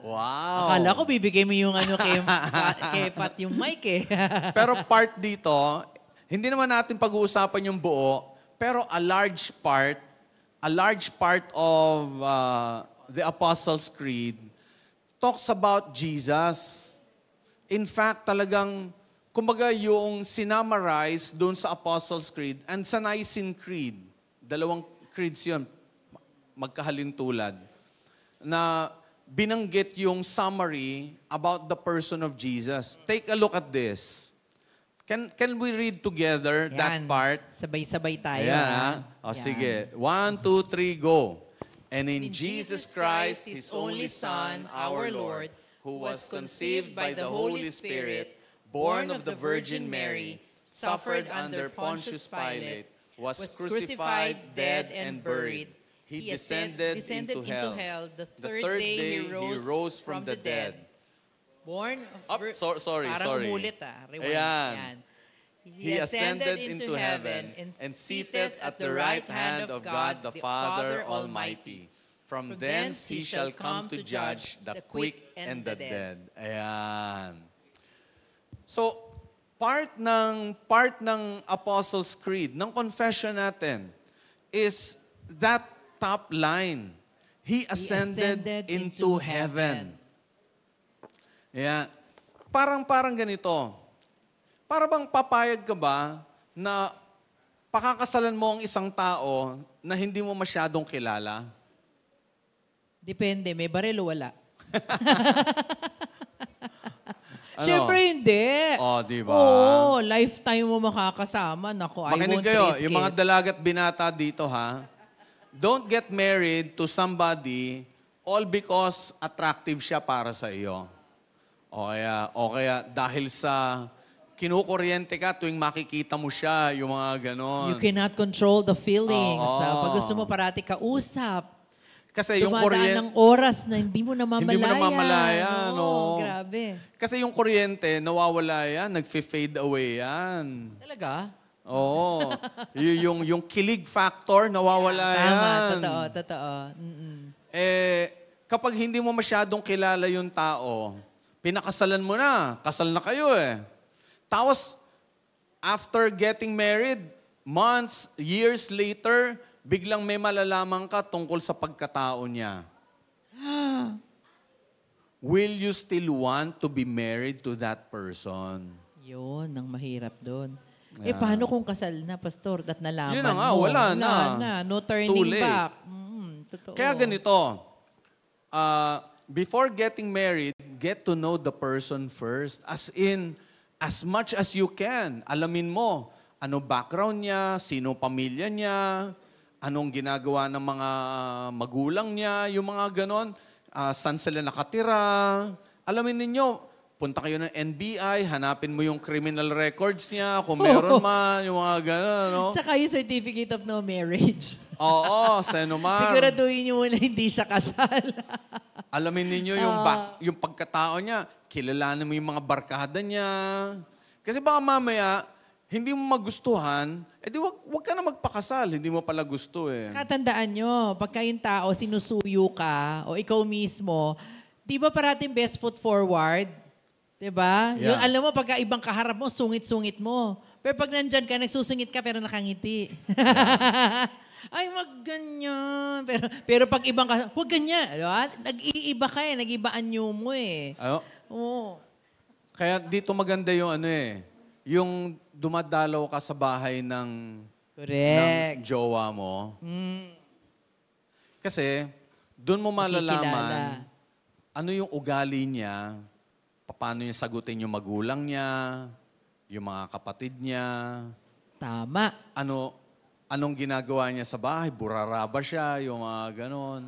Wow. Akala ko bibigay mo yung kay Pat yung mic eh. Pero part dito, hindi naman natin pag-uusapan yung buo, pero a large part of the Apostles' Creed talks about Jesus. In fact, talagang, kumbaga yung sinamarize doon sa Apostles' Creed and sa Nicene Creed, dalawang creeds yun, magkahalintulad, na binanggit yung summary about the person of Jesus. Take a look at this. Can we read together that part? Sabay-sabay tayo. Ayan, Yan. sige. 1, 2, 3, go. And in Jesus Christ, His only Son, our Lord, who was conceived by the Holy Spirit, born of the Virgin Mary, suffered under Pontius Pilate, was crucified, dead, and buried. He descended into hell. The third day, He rose from the dead. Born of sorry. Parang umulit Rewind. Ayan. Yan. He ascended into heaven and seated at the right hand of God the Father Almighty. From thence He shall come to judge the quick and the dead. Ayan. So, part ng Apostles' Creed, ng confession natin, is that top line. He ascended into heaven. Yeah. Parang ganito. Para bang papayag ka ba na pakakasalan mo ang isang tao na hindi mo masyadong kilala? Depende, may baril o wala. Ano? Siyempre hindi. Di ba? Oo, lifetime mo makakasama. Naku, I Makinig won't kayo, risk yung mga it. dalagat binata dito don't get married to somebody all because attractive siya para sa iyo. O kaya dahil sa kinukuryente ka tuwing makikita mo siya, yung mga ganon. You cannot control the feelings. Oo. Pag gusto mo parati kausap, Kasi yung dumadaan ng oras na hindi mo namamalayan. Hindi mo namamalayan, no. Grabe. Kasi yung kuryente, nawawala yan, nag-fade away yan. Talaga? Oo. yung kilig factor, nawawala yan. Tama, totoo. Mm-mm. Kapag hindi mo masyadong kilala yung tao, pinakasalan mo na, kasal na kayo Tapos, after getting married, months, years later, biglang may malalaman ka tungkol sa pagkatao niya. Will you still want to be married to that person? Yun, ang mahirap doon. Paano kung kasal na, Pastor, at nalaman Yun na nga, mo? wala na. No Too turning late. back. Totoo. Kaya ganito, before getting married, get to know the person first. As in, as much as you can. Alamin mo, ano background niya, sino pamilya niya, anong ginagawa ng mga magulang niya, yung mga ganon, saan sila nakatira. Alamin ninyo, punta kayo ng NBI, hanapin mo yung criminal records niya, kung meron man, yung mga gano'n, no? Tsaka yung certificate of no marriage. Oo, Senomar. Siguraduhin niyo muna hindi siya kasal. Alamin ninyo yung pagkatao niya, kilalanin mo yung mga barkada niya. Kasi baka mamaya, hindi mo magustuhan, edi wag ka na magpakasal, hindi mo pala gusto eh. Katandaan nyo, pagka yung tao sinusuyo ka, o ikaw mismo, di ba parating best foot forward? Diba? Yeah. Yung, alam mo, pagka ibang kaharap mo, sungit-sungit mo. Pero pag nandyan ka, nagsusungit ka pero nakangiti. Ay, wag ganyan. Pero pag ibang kaharap, wag ganyan. Diba? Nag-iiba ka eh. Nag-iba anyo mo eh. Ano? Oo. Kaya dito maganda yung yung dumadalaw ka sa bahay ng Correct. jowa mo. Kasi, doon mo malalaman ano yung ugali niya, paano niya sagutin yung magulang niya, yung mga kapatid niya. Tama. Anong ginagawa niya sa bahay? Burara ba siya? Yung mga ganon.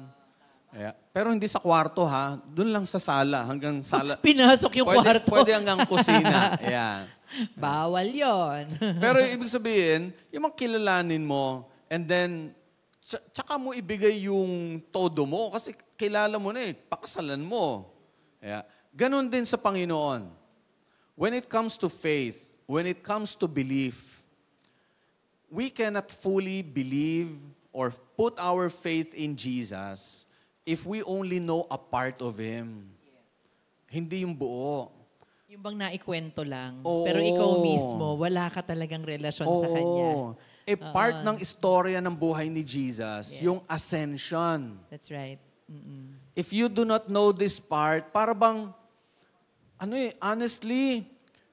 Pero hindi sa kwarto ha. Doon lang sa sala. Hanggang sala. Pinasok yung kwarto. Pwede hanggang kusina. Ayan. Bawal yon. Pero ibig sabihin, yung mga kilalanin mo, and then, tsaka mo ibigay yung todo mo. Kasi kilala mo na pakasalan mo. Ganon din sa Panginoon. When it comes to faith, when it comes to belief, we cannot fully believe or put our faith in Jesus if we only know a part of Him. Yes. Hindi yung buo. Yung bang naikwento lang. Oo. Pero ikaw mismo, wala ka talagang relasyon sa Kanya. Part ng istorya ng buhay ni Jesus, yung ascension. That's right. If you do not know this part, para bang, honestly,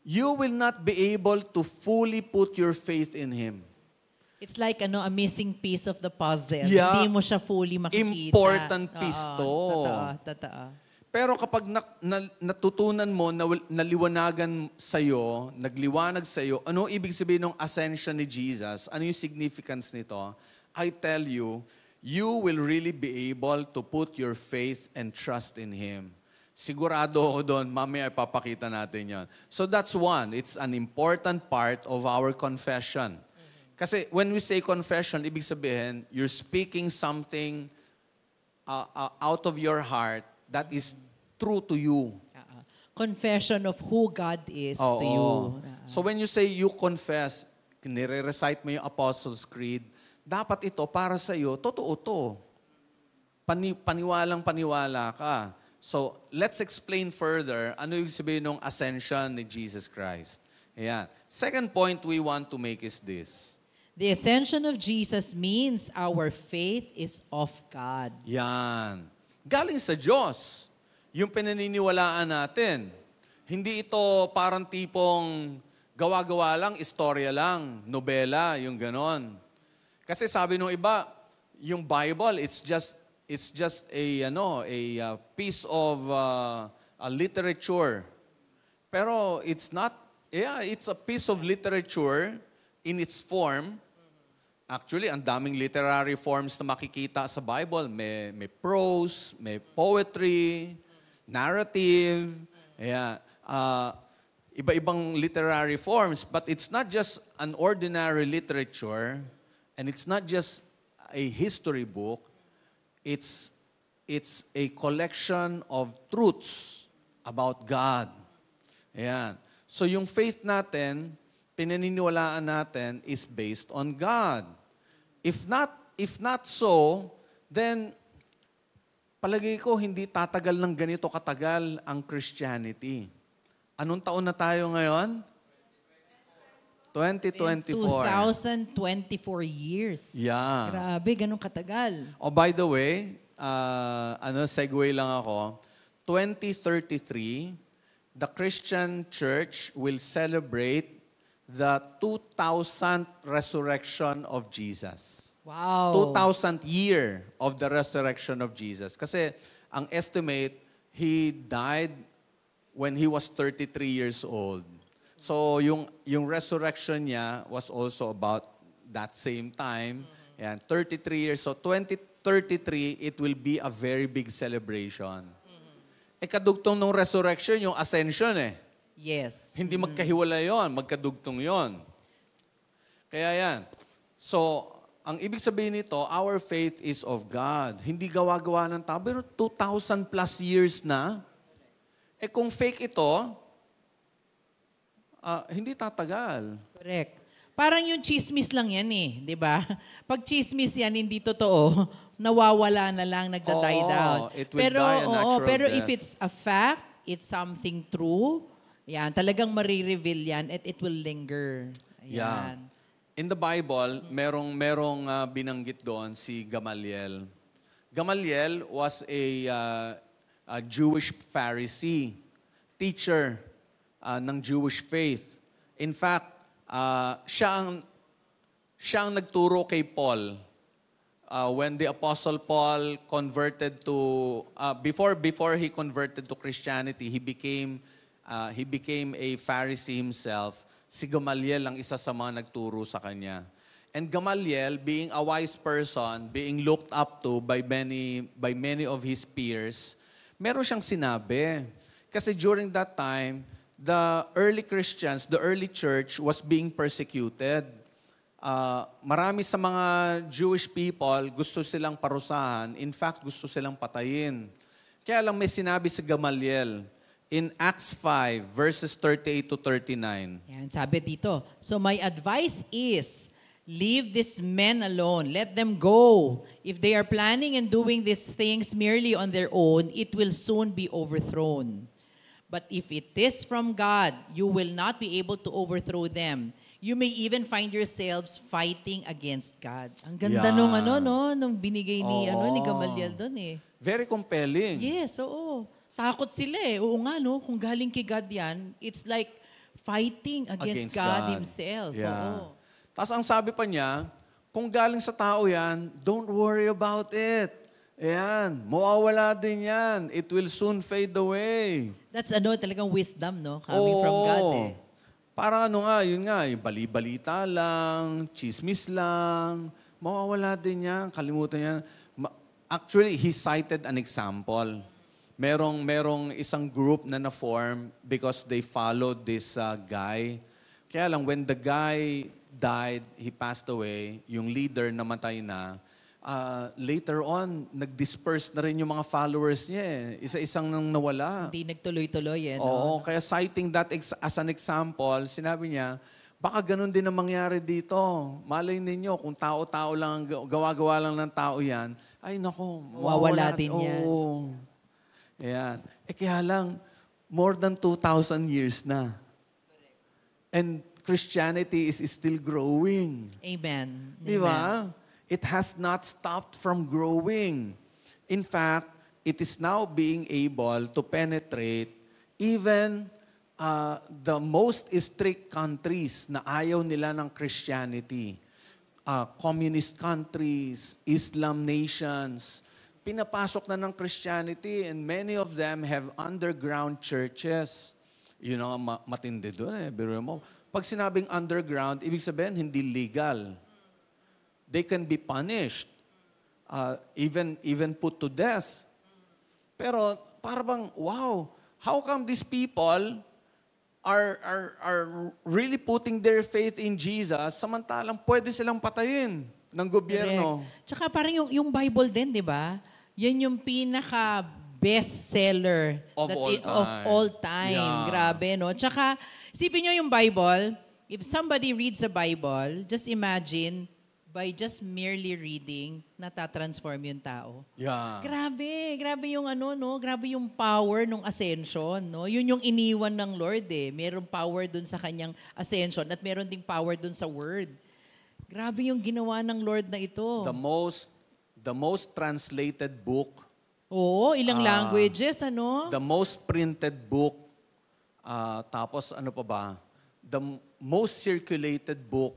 you will not be able to fully put your faith in Him. It's like a missing piece of the puzzle. Yeah. Hindi mo siya fully makikita. Important piece to. Totoo. Pero kapag natutunan mo, naliwanagan sa'yo, nagliwanag sa'yo, ano ibig sabihin ng ascension ni Jesus? Ano yung significance nito? I tell you, you will really be able to put your faith and trust in Him. Sigurado ako doon, mamaya ipapakita natin yon. So that's one. It's an important part of our confession. Kasi when we say confession, ibig sabihin, you're speaking something out of your heart that is true to you. Confession of who God is to you. So when you say you confess, nire-recite mo yung Apostles' Creed, dapat ito para sa iyo, totoo to. Paniwalang-paniwala ka. So, let's explain further ano yung sabihin ng ascension ni Jesus Christ. Ayan. Second point we want to make is this. The ascension of Jesus means our faith is of God. Yan. Galing sa Diyos. Yung pinaniniwalaan natin. Hindi ito parang tipong gawa-gawa lang, istorya lang, nobela, yung ganon. Kasi sabi nung iba, yung Bible, it's just a piece of a literature. Pero it's not, it's a piece of literature in its form. Actually, ang daming literary forms na makikita sa Bible. May prose, may poetry, narrative, iba-ibang literary forms. But it's not just an ordinary literature, and it's not just a history book. It's a collection of truths about God. Ayan. So yung faith natin, pinaniniwalaan natin is based on God. If not so, then palagay ko hindi tatagal ng ganito katagal ang Christianity. Anong taon na tayo ngayon? 2024. 2024 years. Yeah. Grabe, ganun katagal. Oh, by the way, segue lang ako. 2033, the Christian Church will celebrate the 2,000th resurrection of Jesus. Wow. 2,000th year of the resurrection of Jesus. Kasi ang estimate, He died when He was 33 years old. So yung resurrection niya was also about that same time. Yan, 33 years. So 2033, it will be a very big celebration. Kadugtong ng resurrection, yung ascension Yes. Hindi magkahiwalay yon, magkadugtong yon. Kaya yan. So, ang ibig sabihin nito, our faith is of God. Hindi gawa-gawa ng tao. Pero 2,000 plus years na. Kung fake ito, hindi tatagal. Correct. Parang yung chismis lang yan di ba? Pag chismis yan, hindi totoo, nawawala na lang, nagda-die down. It will die a natural pero death. if it's a fact, it's something true, yan, talagang marireveal yan at it will linger. Ayan. Yeah. In the Bible, merong binanggit doon si Gamaliel. Gamaliel was a Jewish Pharisee, teacher ng Jewish faith. In fact, siya ang nagturo kay Paul. When the Apostle Paul converted to, before he converted to Christianity, he became a Pharisee himself. Si Gamaliel ang isa sa mga nagturo sa kanya. And Gamaliel, being a wise person, being looked up to by many of his peers, meron siyang sinabi. Kasi during that time, the early Christians, the early church was being persecuted. Marami sa mga Jewish people gusto silang parusahan. In fact, gusto silang patayin. Kaya lang may sinabi si Gamaliel in Acts 5, verses 38 to 39. Yan, sabi dito, so my advice is, leave these men alone. Let them go. If they are planning and doing these things merely on their own, it will soon be overthrown. But if it is from God, you will not be able to overthrow them. You may even find yourselves fighting against God. Ang ganda nung binigay ni Gamaliel doon Very compelling. Yes, oo. Takot sila Oo nga, kung galing kay God yan, it's like fighting against God Himself. Yeah. Oo. Tapos ang sabi pa niya, kung galing sa tao yan, don't worry about it. Ayan, mawawala din yan. It will soon fade away. That's talagang wisdom, coming from God Parang yun nga, yung bali-balita lang, chismis lang, mawawala din yan, kalimutan yan. Actually, he cited an example. Merong isang group na na-form because they followed this guy. Kaya lang, when the guy died, he passed away, yung leader namatay na, later on, nag-disperse na rin yung mga followers niya Isa-isang nang nawala. Hindi nagtuloy-tuloy Oo, kaya citing that as an example, sinabi niya, baka ganun din ang mangyari dito. Malay ninyo, kung tao-tao lang, gawa-gawa lang ng tao yan, ay nako, mawawala din yan. Oo. Ayan. Kaya lang, more than 2,000 years na. And Christianity is still growing. Amen. Di ba? It has not stopped from growing. In fact, it is now being able to penetrate even the most strict countries na ayaw nila ng Christianity. Communist countries, Islam nations, pinapasok na ng Christianity and many of them have underground churches. Matindi doon Biro mo. Pag sinabing underground, ibig sabihin hindi legal. They can be punished, even put to death. Pero parang wow, how come these people are really putting their faith in Jesus samantalang pwede silang patayin ng gobyerno? Correct. Tsaka parang yung Bible din, di ba? Yan yung pinaka bestseller of all time. Yeah. Grabe, Tsaka, isipin nyo yung Bible, if somebody reads the Bible, just imagine, by just merely reading, natatransform yung tao. Yeah. Grabe yung grabe yung power ng ascension, Yun yung iniwan ng Lord Merong power dun sa kanyang ascension at meron ding power dun sa word. Grabe yung ginawa ng Lord na ito. The most translated book. Oo, ilang languages, The most printed book. Tapos ano pa ba? most circulated book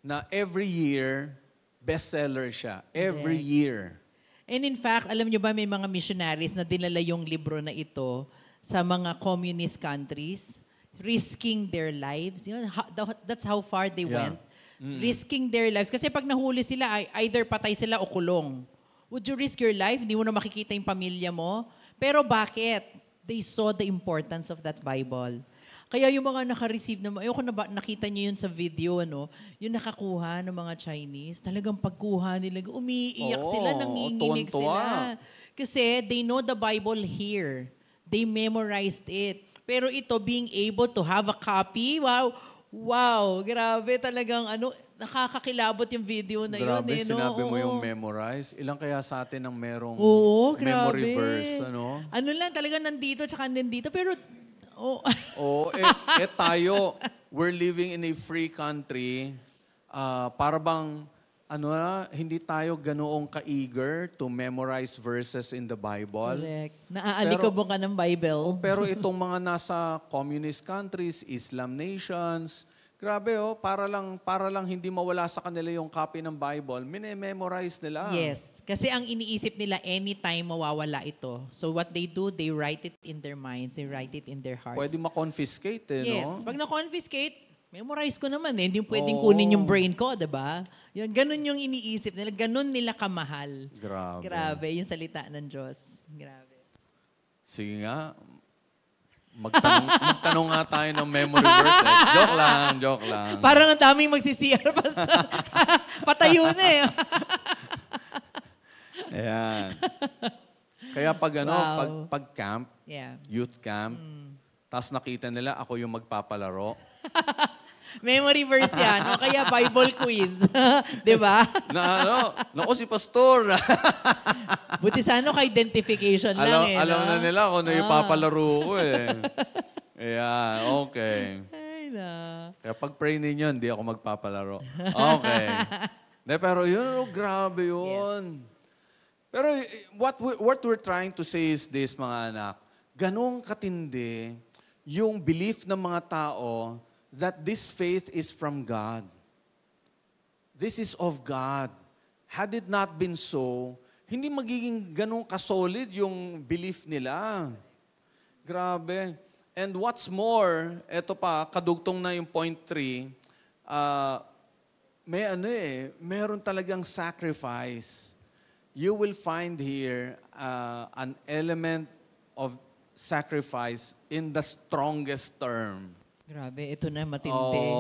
na every year, bestseller siya. Every year. And in fact, alam nyo ba may mga missionaries na dinala yung libro na ito sa mga communist countries, risking their lives. You know, that's how far they went. Risking their lives. Kasi pag nahuli sila, either patay sila o kulong. Would you risk your life? Hindi mo na makikita yung pamilya mo. Pero bakit? They saw the importance of that Bible. Kaya yung mga naka-receive na, ayoko na ba, nakita niyo yun sa video, ano, yung nakakuha ng mga Chinese, talagang pagkuha nila, umiiyak sila, nanginginig sila. Kasi they know the Bible here. They memorized it. Pero ito, being able to have a copy, wow, grabe talagang, nakakakilabot yung video na yun. Grabe, sinabi mo yung memorize. Ilang kaya sa atin ang merong grabe. memory verse, ano? Ano lang, talagang nandito, tsaka nandito, pero tayo, we're living in a free country. Para bang, hindi tayo ganoong ka-eager to memorize verses in the Bible. Correct. Naaalikabong ka ng Bible. Pero itong mga nasa communist countries, Islam nations, grabe para lang hindi mawala sa kanila yung copy ng Bible, mine-memorize nila. Yes. Kasi ang iniisip nila, anytime mawawala ito. So what they do, they write it in their minds, they write it in their hearts. Pwede ma-confiscate, no? Yes. Pag na-confiscate, memorize ko naman eh. Hindi pwedeng kunin yung brain ko, diba? Yung, ganun yung iniisip nila. Ganun nila kamahal. Grabe. Yung salita ng Diyos. Grabe. Sige nga. Magtanong nga tayo ng memory verse. Joke lang. Parang ang daming magsisiyar patayo na eh. Ayan. Kaya pag pag camp, youth camp, tapos nakita nila ako yung magpapalaro. Memory verse yan. O kaya Bible quiz. Diba? Naku si pastor. Buti sana ka-identification lang eh. Alam na nila kung ano yung papalaro ko eh. Yeah, okay. Ay na. Kaya pag-pray ninyo, hindi ako magpapalaro. Okay. Pero yun, grabe yun. Yes. Pero what we're trying to say is this, mga anak. Ganong katindi yung belief ng mga tao that this faith is from God. This is of God. Had it not been so, hindi magiging ganun kasolid yung belief nila. Grabe. And what's more, eto pa, kadugtong na yung point 3, meron talagang sacrifice. You will find here an element of sacrifice in the strongest term. Grabe, ito na matindi.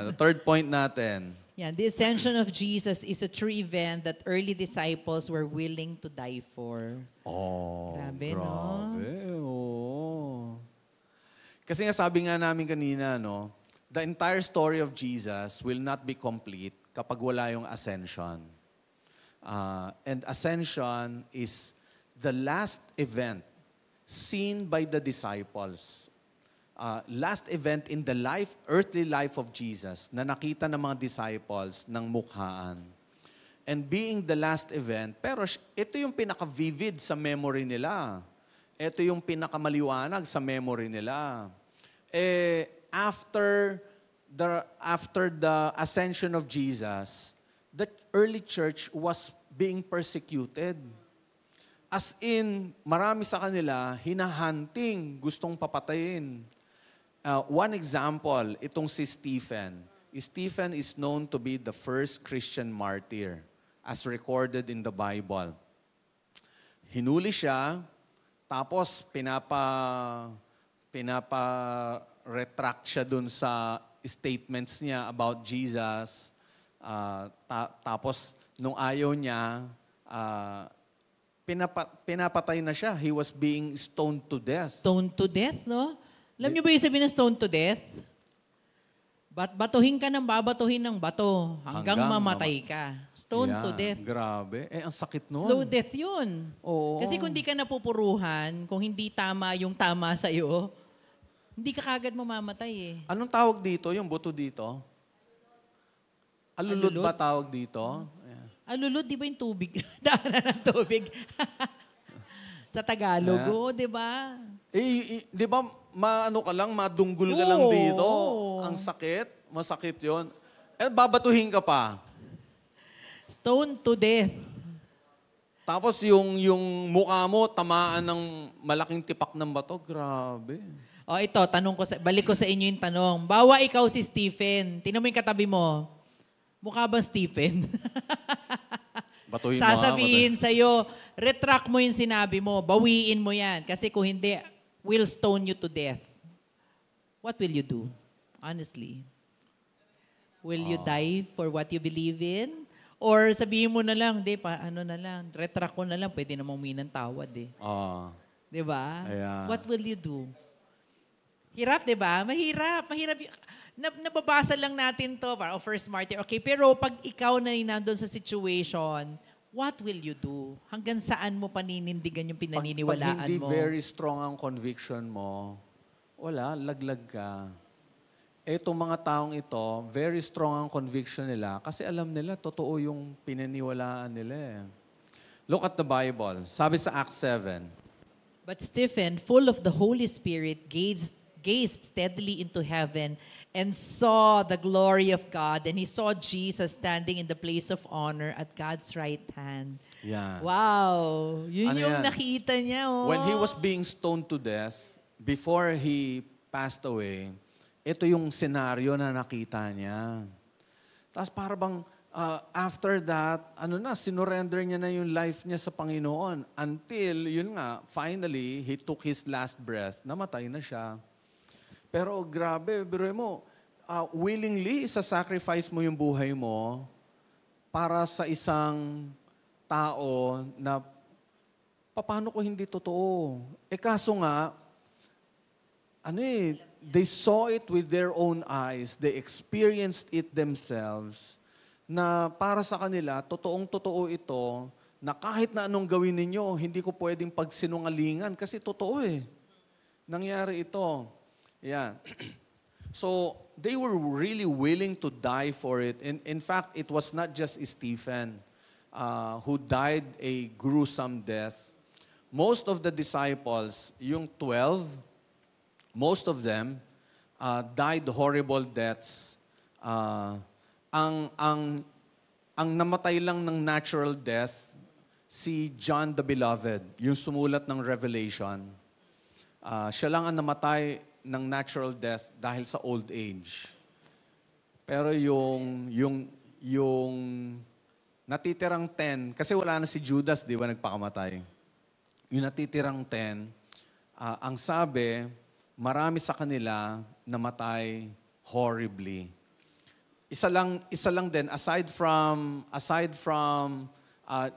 The third point natin. The ascension of Jesus is a true event that early disciples were willing to die for. Grabe, no? Kasi nga sabi nga namin kanina, the entire story of Jesus will not be complete kapag wala yung ascension. And ascension is the last event seen by the disciples. Last event in the earthly life of Jesus na nakita ng mga disciples ng mukhaan. And being the last event, pero ito yung pinaka-vivid sa memory nila. Ito yung pinakamaliwanag sa memory nila. After the ascension of Jesus, the early church was being persecuted. As in, marami sa kanila, hinahunting, gustong papatayin. One example, itong si Stephen. Stephen is known to be the first Christian martyr as recorded in the Bible. Hinuli siya, tapos pinapa-retract siya dun sa statements niya about Jesus. Tapos, nung ayaw niya, pinapatay na siya. He was being stoned to death. Stoned to death, no? Alam niyo ba yung sabihin ng stoned to death? Batuhin ka ng babatuhin ng bato hanggang mamatay ka. Stoned to death. Grabe. Ang sakit nun. Slow death yun. Oo. Kasi kung di ka napupuruhan, kung hindi tama yung tama sa'yo, hindi ka kagad mamamatay eh. Anong tawag dito? Yung buto dito? Alulod ba tawag dito? Alulod, di ba yung tubig? Daanan ng tubig. Sa Tagalog, di ba? Di ba maano ka lang, madunggol ka lang Oo, dito. oo. Ang sakit, masakit yon. Babatuhin ka pa. Stone to death. Tapos yung mukha mo, tamaan ng malaking tipak ng bato. Grabe. O ito, balik ko sa inyo yung tanong. Bawa ikaw si Stephen. Tingnan mo yung katabi mo. Mukha ba Stephen? Batuhin mo. Sasabihin sa'yo, retract mo yung sinabi mo. Bawiin mo yan. Kasi kung hindi, will stone you to death. What will you do? Honestly. Will you die for what you believe in? Or sabihin mo na lang, retract ko na lang, pwede namang humingi ng tawad eh. Di ba? Ayan. What will you do? Hirap, di ba? Mahirap. Nababasa lang natin to, first martyr. Okay, pero pag ikaw na nandun sa situation, what will you do? Hanggang saan mo paninindigan yung pinaniniwalaan pag hindi mo? very strong ang conviction mo, wala, laglag ka. Etong mga taong ito, very strong ang conviction nila kasi alam nila, totoo yung pinaniwalaan nila eh. Look at the Bible. Sabi sa Acts 7. But Stephen, full of the Holy Spirit, gazed steadily into heaven and saw the glory of God. And he saw Jesus standing in the place of honor at God's right hand. Yan. Wow! Yun Ano yung yan? nakita niya. Oh. When he was being stoned to death, before he passed away, ito yung senaryo na nakita niya. Tapos para bang after that, sinurrender niya na yung life niya sa Panginoon. Until, yun nga, finally, he took his last breath. Namatay na siya. Pero grabe, biruin mo, willingly, sacrifice mo yung buhay mo para sa isang tao na paano ko hindi totoo? Kaso nga, they saw it with their own eyes. They experienced it themselves na para sa kanila, totoong-totoo ito, na kahit na anong gawin ninyo, hindi ko pwedeng pagsinungalingan kasi totoo eh. Nangyari ito. Yeah. So, they were really willing to die for it. And in fact, it was not just Stephen who died a gruesome death. Most of the disciples, yung 12, most of them died horrible deaths. Ang namatay lang ng natural death, si John the Beloved, yung sumulat ng Revelation. Siya lang ang namatay ng natural death dahil sa old age. Pero yung natitirang 10, kasi wala na si Judas, di ba, nagpakamatay. Yung natitirang 10, ang sabi, marami sa kanila namatay horribly. Isa lang din, aside from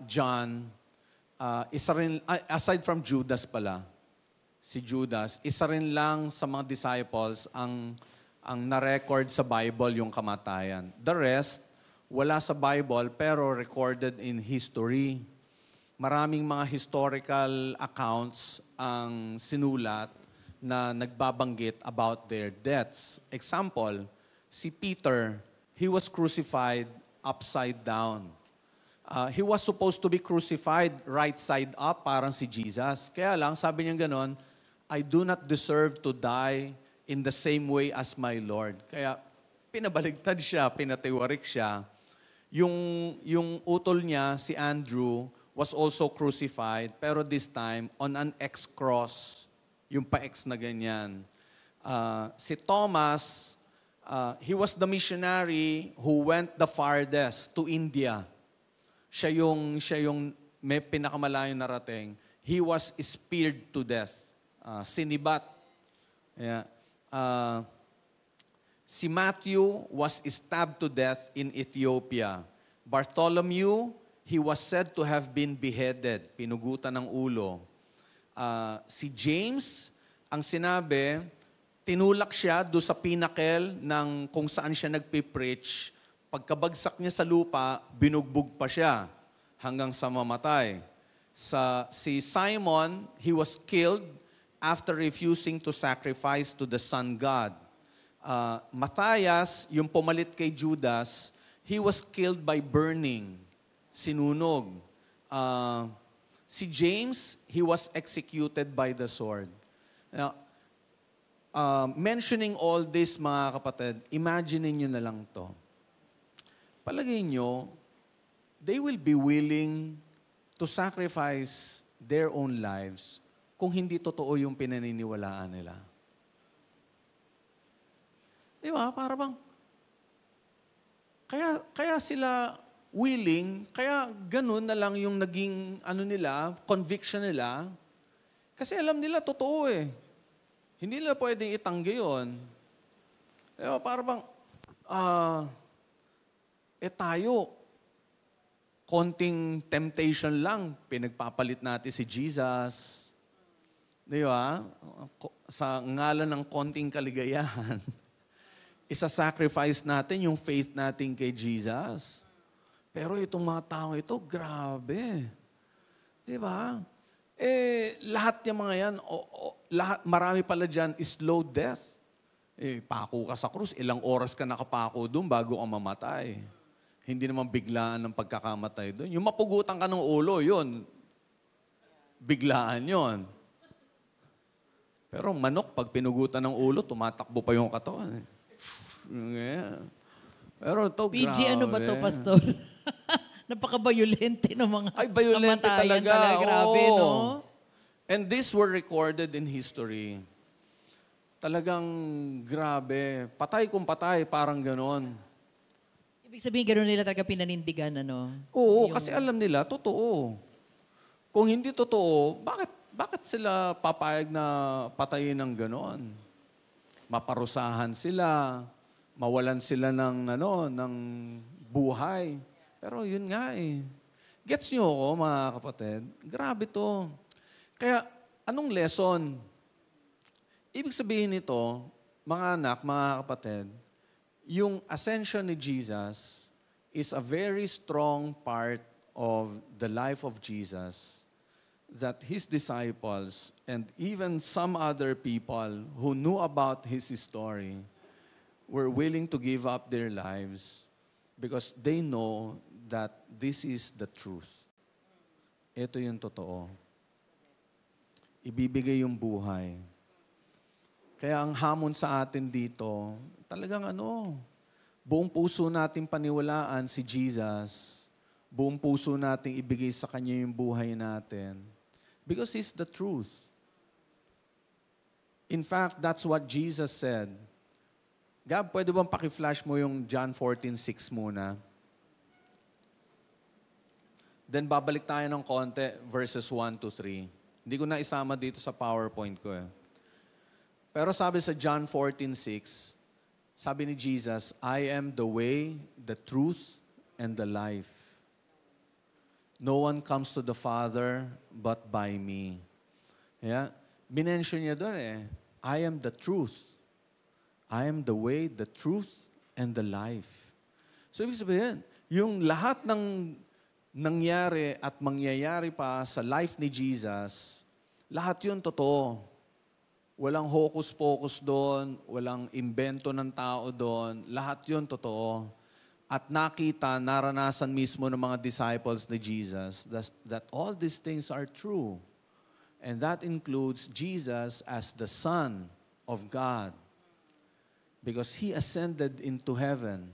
John, aside from Judas pala, si Judas, isa rin lang sa mga disciples ang na-record sa Bible yung kamatayan. The rest, wala sa Bible pero recorded in history. Maraming mga historical accounts ang sinulat na nagbabanggit about their deaths. Example, si Peter, he was crucified upside down. He was supposed to be crucified right side up, parang si Jesus. Kaya lang, sabi niya ganon, I do not deserve to die in the same way as my Lord. Kaya pinabaligtad siya, pinatiwarik siya. Yung utol niya, si Andrew, was also crucified, pero this time on an X-cross. Yung pa-X na ganyan. Si Thomas, he was the missionary who went the farthest to India. Siya yung may pinakamalayong narating. He was speared to death. Sinibat. Yeah. Si Matthew was stabbed to death in Ethiopia. Bartholomew, he was said to have been beheaded, pinugutan ng ulo. Si James, ang sinabi, tinulak siya do sa pinnacle ng kung saan siya nagpipreach. Pagkabagsak niya sa lupa, binugbog pa siya hanggang sa mamatay. Si Simon, he was killed after refusing to sacrifice to the sun god. Matthias, yung pumalit kay Judas, he was killed by burning, sinunog. Si James, he was executed by the sword. Now, mentioning all this, mga kapatid, imagine niyo na lang to. Palagay nyo, they will be willing to sacrifice their own lives kung hindi totoo yung pinaniniwalaan nila. Di ba? Para bang, kaya sila willing, kaya ganun na lang yung naging conviction nila. Kasi alam nila, totoo eh. Hindi nila pwedeng itanggi yun. Di ba? Para bang, tayo, konting temptation lang, pinagpapalit natin si Jesus. Di ba? Sa ngalan ng konting kaligayahan, isa-sacrifice natin yung faith natin kay Jesus. Pero itong mga tao ito, grabe. Di ba? Lahat yung mga yan, marami pala dyan is slow death. Pako ka sa krus, ilang oras ka nakapako doon bago ka mamatay. Hindi naman biglaan ng pagkakamatay doon. Yung mapugutan ka ng ulo, yun. Biglaan yun. Pero manok, pag pinugutan ng ulo, tumatakbo pa yung katawan. Yeah. Pero ito, PG, grabe. ano ba ito, Pastor? Napaka-violente ng mga Ay, violente kamatayan talaga. Grabe, Oo. no? And these were recorded in history. Talagang grabe. Patay kung patay, parang ganon. Ibig sabihin, gano'n nila talaga pinanindigan, ano? Oo, kasi alam nila, totoo. Kung hindi totoo, bakit sila papayag na patayin ng ganon? Maparusahan sila, mawalan sila ng buhay. Pero yun nga eh. Gets nyo ako, mga kapatid? Grabe to. Kaya, anong lesson? Ibig sabihin nito, mga anak, mga kapatid, yung ascension ni Jesus is a very strong part of the life of Jesus that his disciples and even some other people who knew about his story were willing to give up their lives because they know that this is the truth. Ito yung totoo. Ibibigay yung buhay. Kaya ang hamon sa atin dito, talagang buong puso natin paniwalaan si Jesus, buong puso natin ibigay sa Kanya yung buhay natin. Because He's the truth. In fact, that's what Jesus said. Gab, pwede bang paki-flash mo yung John 14:6 muna? Then babalik tayo ng konti, verses 1 to 3. Hindi ko na isama dito sa PowerPoint ko eh. Pero sabi sa John 14:6, sabi ni Jesus, I am the way, the truth, and the life. No one comes to the Father but by me. Yeah? Minention niya doon I am the truth. I am the way, the truth, and the life. So ibig sabihin, yung lahat ng nangyari at mangyayari pa sa life ni Jesus, lahat yun totoo. Walang hocus-pocus doon, walang imbento ng tao doon. Lahat yun totoo. At nakita, naranasan mismo ng mga disciples ni Jesus that all these things are true. And that includes Jesus as the Son of God. Because He ascended into heaven.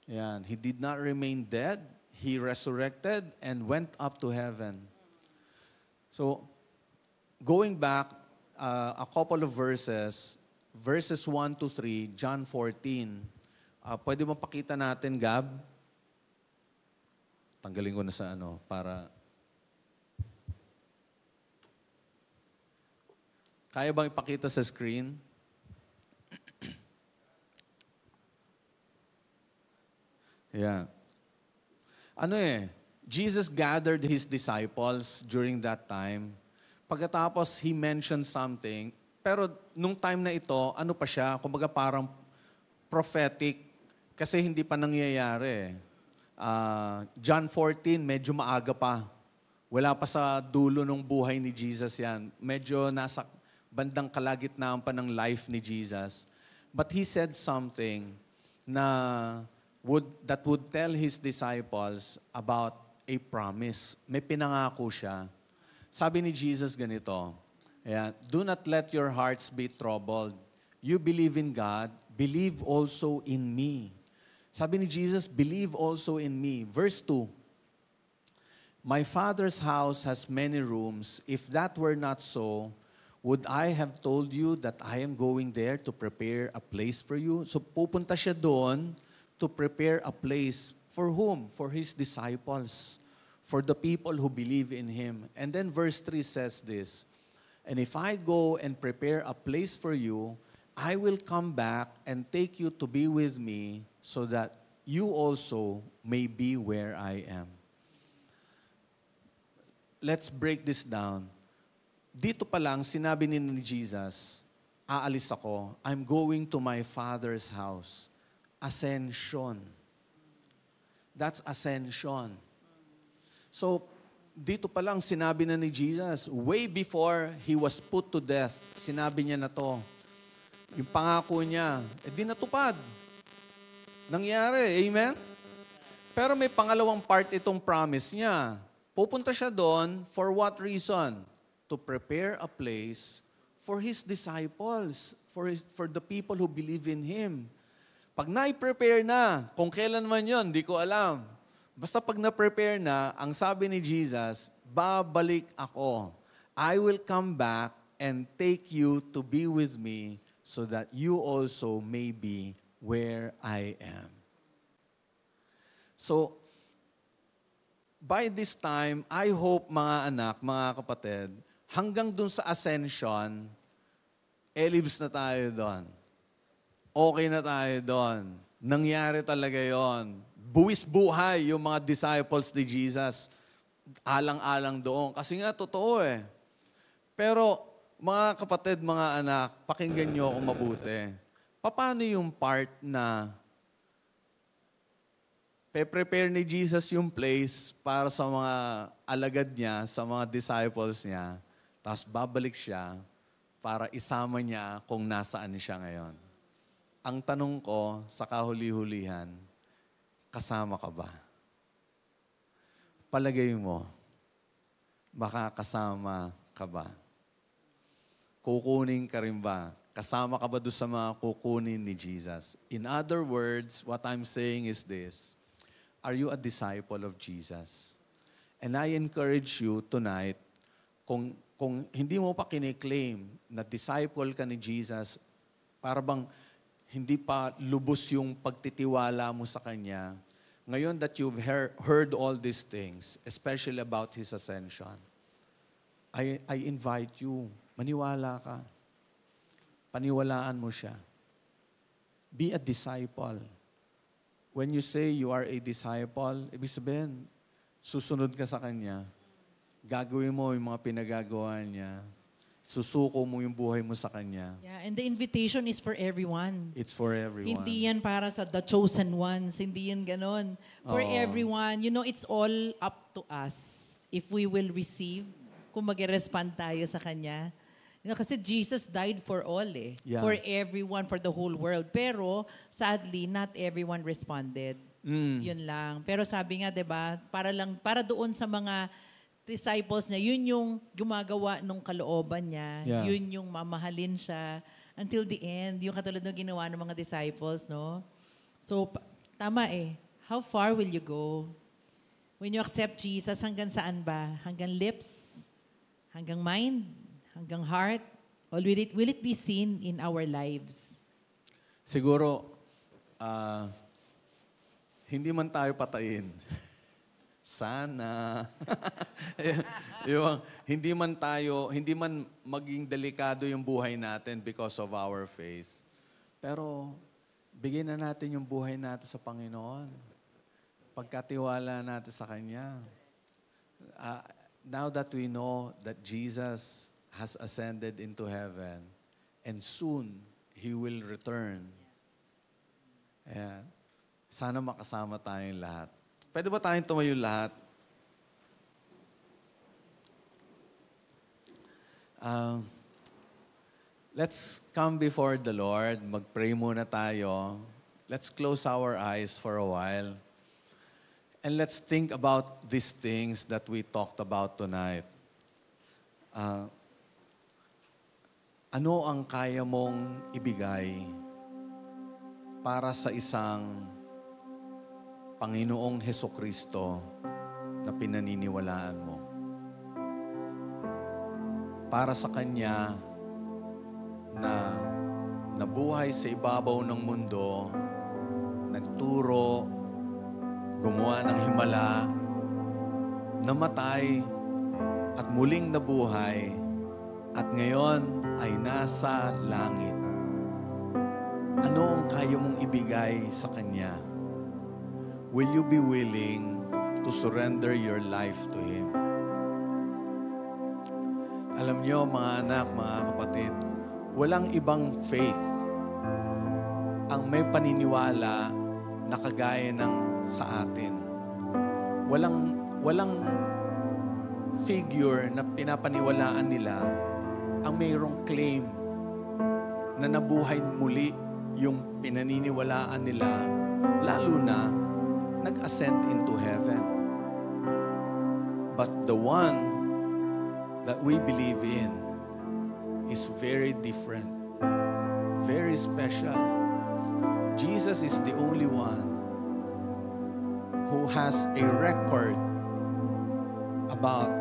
Yan. He did not remain dead. He resurrected and went up to heaven. So, going back, a couple of verses 1 to 3, John 14. Pwede mo pakita natin, Gab? Tanggalin ko na sa para... Kaya bang ipakita sa screen? Yeah. Jesus gathered His disciples during that time. Pagkatapos, He mentioned something. Pero nung time na ito, pa siya? Kumbaga parang prophetic kasi hindi pa nangyayari. John 14, medyo maaga pa. Wala pa sa dulo ng buhay ni Jesus yan. Medyo nasa bandang kalagitnaan pa ng life ni Jesus. But He said something that would tell His disciples about a promise. May pinangako siya. Sabi ni Jesus ganito, do not let your hearts be troubled. you believe in God, believe also in me. Sabi ni Jesus, believe also in me. Verse 2, my Father's house has many rooms. If that were not so, would I have told you that I am going there to prepare a place for you? So pupunta siya doon to prepare a place for whom? For His disciples, for the people who believe in Him. And then verse 3 says this, and if I go and prepare a place for you, I will come back and take you to be with me so that you also may be where I am. Let's break this down. Dito pa lang, sinabi ni Jesus, aalis ako. I'm going to my Father's house. Ascension. That's ascension. So, dito pa lang, sinabi na ni Jesus, way before He was put to death, sinabi niya na to. Yung pangako niya, di natupad. Nangyari, amen? Pero may pangalawang part itong promise niya. Pupunta siya doon, for what reason? To prepare a place for His disciples, for the people who believe in Him. Pag na-prepare na, kung kailan man yun, di ko alam. Basta pag na-prepare na, ang sabi ni Jesus, babalik ako. I will come back and take you to be with me so that you also may be where I am. So, by this time, I hope mga anak, mga kapatid, hanggang dun sa ascension, elibs na tayo doon. Okay na tayo doon. Nangyari talaga yon. Buwis buhay yung mga disciples ni Jesus. Alang-alang doon. Kasi nga, totoo eh. Pero, mga kapatid, mga anak, pakinggan niyo ako mabuti. Paano yung part na pe-prepare ni Jesus yung place para sa mga alagad niya, sa mga disciples niya, tapos babalik siya para isama niya kung nasaan siya ngayon. Ang tanong ko sa kahuli-hulihan, kasama ka ba? Palagay mo, baka kasama ka ba? Kukunin ka rin ba? Kasama ka ba doon sa mga kukunin ni Jesus? In other words, what I'm saying is this, are you a disciple of Jesus? And I encourage you tonight, kung hindi mo pa kiniklaim na disciple ka ni Jesus, para bang hindi pa lubos yung pagtitiwala mo sa Kanya, ngayon that you've heard all these things, especially about His ascension, I invite you, maniwala ka. Paniwalaan mo siya. Be a disciple. When you say you are a disciple, ibig sabihin, susunod ka sa Kanya. Gagawin mo yung mga pinagagawa niya. Susuko mo yung buhay mo sa Kanya. Yeah, and the invitation is for everyone. It's for everyone. Hindi yan para sa the chosen ones. Hindi yan ganon. For everyone. You know, it's all up to us. If we will receive, kung mag-respond tayo sa Kanya. You know, kasi Jesus died for all eh. Yeah. For everyone, for the whole world. Pero, sadly, not everyone responded. Yun lang. Pero sabi nga, 'di ba, para doon sa mga disciples niya, yun yung gumagawa nung kalooban niya. Yeah. Yun yung mamahalin siya until the end. Yung katulad ng ginawa ng mga disciples, no? So, tama eh. How far will you go? When you accept Jesus, hanggang saan ba? Hanggang lips? Hanggang mind? Hanggang heart? Or will it be seen in our lives? Siguro, hindi man tayo patayin. Sana. hindi man maging delikado yung buhay natin because of our faith. Pero, bigyan na natin yung buhay natin sa Panginoon. Pagkatiwala natin sa Kanya. Now that we know that Jesus has ascended into heaven and soon He will return. Ayan. Sana makasama tayong lahat. Pwede ba tayong tumayo lahat? Let's come before the Lord. Mag-pray muna tayo. Let's close our eyes for a while. And let's think about these things that we talked about tonight. Ano ang kaya mong ibigay para sa isang Panginoong Hesukristo na pinaniniwalaan mo? Para sa Kanya na nabuhay sa ibabaw ng mundo, nagturo, gumawa ng himala, namatay, at muling nabuhay, at ngayon ay nasa langit. Ano ang kaya mong ibigay sa Kanya? Will you be willing to surrender your life to Him? Alam niyo, mga anak, mga kapatid, walang ibang faith ang may paniniwala na kagaya ng sa atin. Walang figure na pinapaniwalaan nila ang mayroong claim na nabuhay muli yung pinaniniwalaan nila, lalo na nag-ascend into heaven. But the one that we believe in is very different, very special. Jesus is the only one who has a record about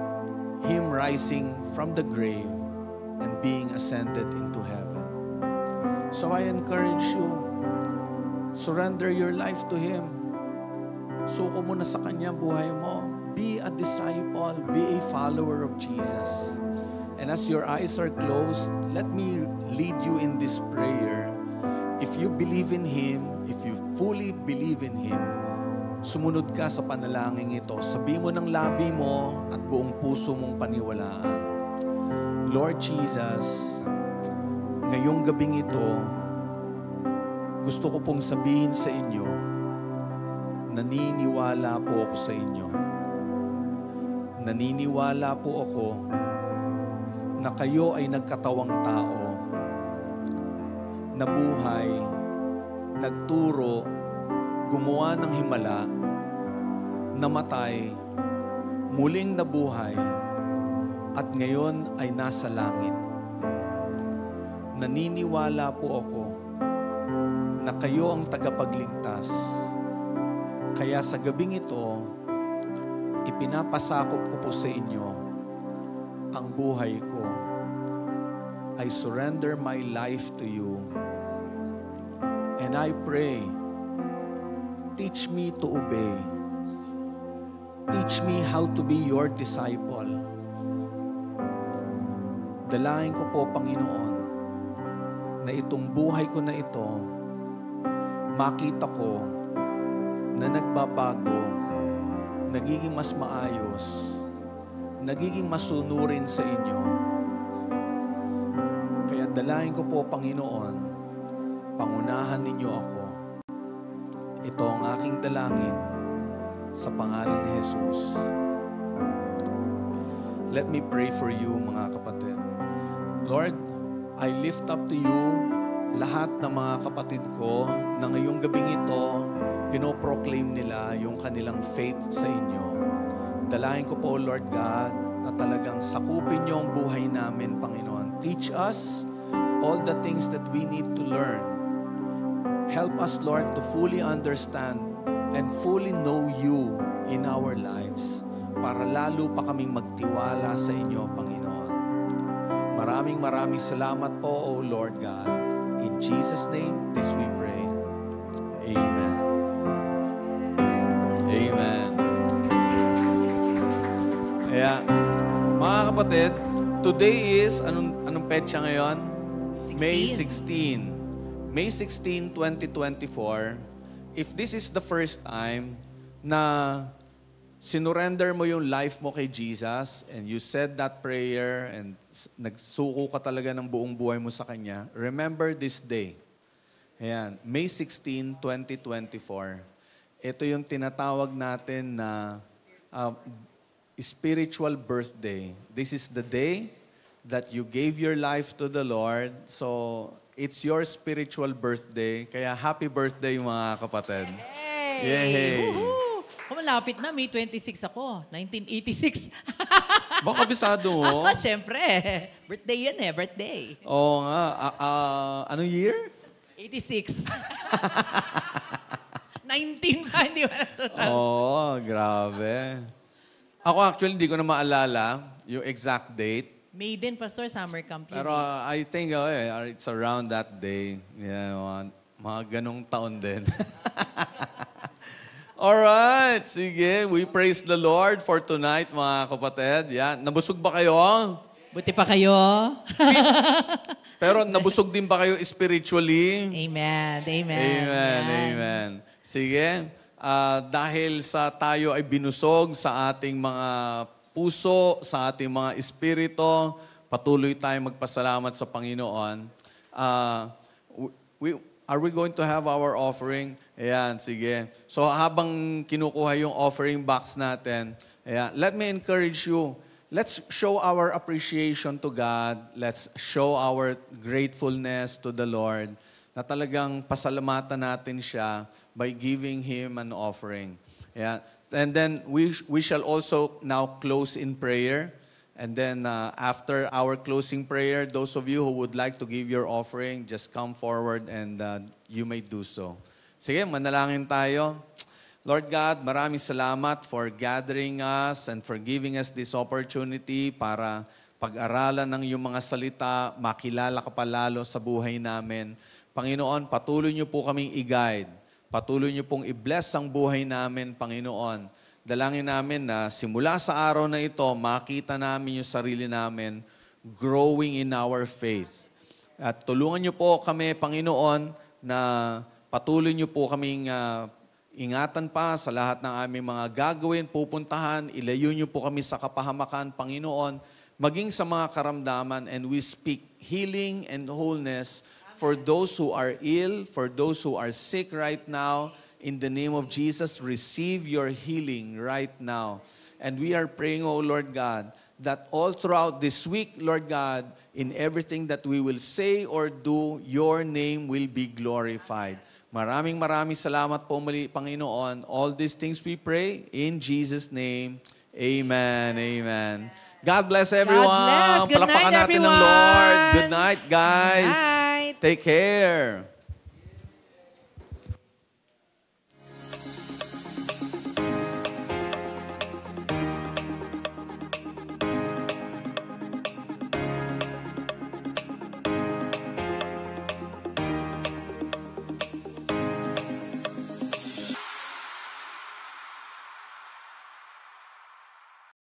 Him rising from the grave and being ascended into heaven. So I encourage you, surrender your life to Him. Suko mo na sa Kanya buhay mo. Be a disciple, be a follower of Jesus. And as your eyes are closed, let me lead you in this prayer. If you believe in Him, if you fully believe in Him, sumunod ka sa panalangin ito. Sabihin mo ng labi mo at buong puso mong paniwalaan. Lord Jesus, ngayong gabing ito, gusto ko pong sabihin sa inyo, naniniwala po ako sa inyo. Naniniwala po ako na kayo ay nagkatawang tao, nabuhay, nagturo, gumawa ng himala, namatay, muling nabuhay, at ngayon ay nasa langit. Naniniwala po ako na kayo ang tagapagligtas. Kaya sa gabing ito, ipinapasakop ko po sa inyo ang buhay ko. I surrender my life to you. And I pray, teach me to obey. Teach me how to be your disciple. Dalangin ko po, Panginoon, na itong buhay ko na ito, makita ko na nagbabago, nagiging mas maayos, nagiging masunurin sa inyo. Kaya dalangin ko po, Panginoon, pangunahan ninyo ako. Ito ang aking dalangin sa pangalan ni Jesus. Let me pray for you, mga kapatid. Lord, I lift up to you lahat ng mga kapatid ko na ngayong gabing ito, pinoproclaim nila yung kanilang faith sa inyo. Dalangin ko po, Lord God, na talagang sakupin niyo ang buhay namin, Panginoon. Teach us all the things that we need to learn. Help us, Lord, to fully understand and fully know you in our lives para lalo pa kaming magtiwala sa inyo, Panginoon. Maraming salamat po, O Lord God. In Jesus' name, this we pray. Amen. Amen. Kaya, mga kapatid, today is, anong petsa ngayon? 16. May 16. May 16, 2024. If this is the first time na sinurrender mo yung life mo kay Jesus and you said that prayer and nagsuko ka talaga ng buong buhay mo sa Kanya, remember this day. Ayan, May 16, 2024. Ito yung tinatawag natin na spiritual birthday. This is the day that you gave your life to the Lord. So, it's your spiritual birthday. Kaya happy birthday, mga kapatid. Yay! Yay! Woohoo! Malapit na, May 26 ako. 1986. Baka bisado mo. Siyempre. Birthday yan birthday. Oo nga. Anong year? 86. 19 pa, hindi ba? Oo, grabe. Ako actually, hindi ko na maalala yung exact date. May din, Pastor, summer camp yun. Pero I think it's around that day. Yeah, mga ganong taon din. Alright, sige. We praise the Lord for tonight, mga kapatid. Yeah. Nabusog ba kayo? Buti pa kayo. Pero nabusog din ba kayo spiritually? Amen. Amen. Amen. Amen. Sige. Dahil sa tayo ay binusog sa ating mga puso, sa ating mga espiritu, patuloy tayong magpasalamat sa Panginoon. Are we going to have our offering? Ayan, sige. So habang kinukuha yung offering box natin, ayan, let me encourage you. Let's show our appreciation to God. Let's show our gratefulness to the Lord na talagang pasalamatan natin siya by giving Him an offering. Yeah. And then we shall also now close in prayer. And then after our closing prayer, those of you who would like to give your offering, just come forward and you may do so. Sige, manalangin tayo. Lord God, maraming salamat for gathering us and for giving us this opportunity para pag-aralan ng iyong mga salita, makilala ka palalo sa buhay namin. Panginoon, patuloy niyo po kaming i-guide. Patuloy niyo pong i-bless ang buhay namin, Panginoon. Dalangin namin na simula sa araw na ito, makita namin yung sarili namin growing in our faith. At tulungan niyo po kami, Panginoon, na patuloy niyo po kaming ingatan pa sa lahat ng aming mga gagawin, pupuntahan, ilayo niyo po kami sa kapahamakan, Panginoon, maging sa mga karamdaman, and we speak healing and wholeness for those who are ill, for those who are sick right now. In the name of Jesus, receive your healing right now. And we are praying, O Lord God, that all throughout this week, Lord God, in everything that we will say or do, your name will be glorified. Maraming salamat po muli, Panginoon. All these things we pray in Jesus' name. Amen. Amen. God bless everyone. God bless. Good night, Palakpakan natin everyone. ng Lord. Good night, guys. Good night. Take care.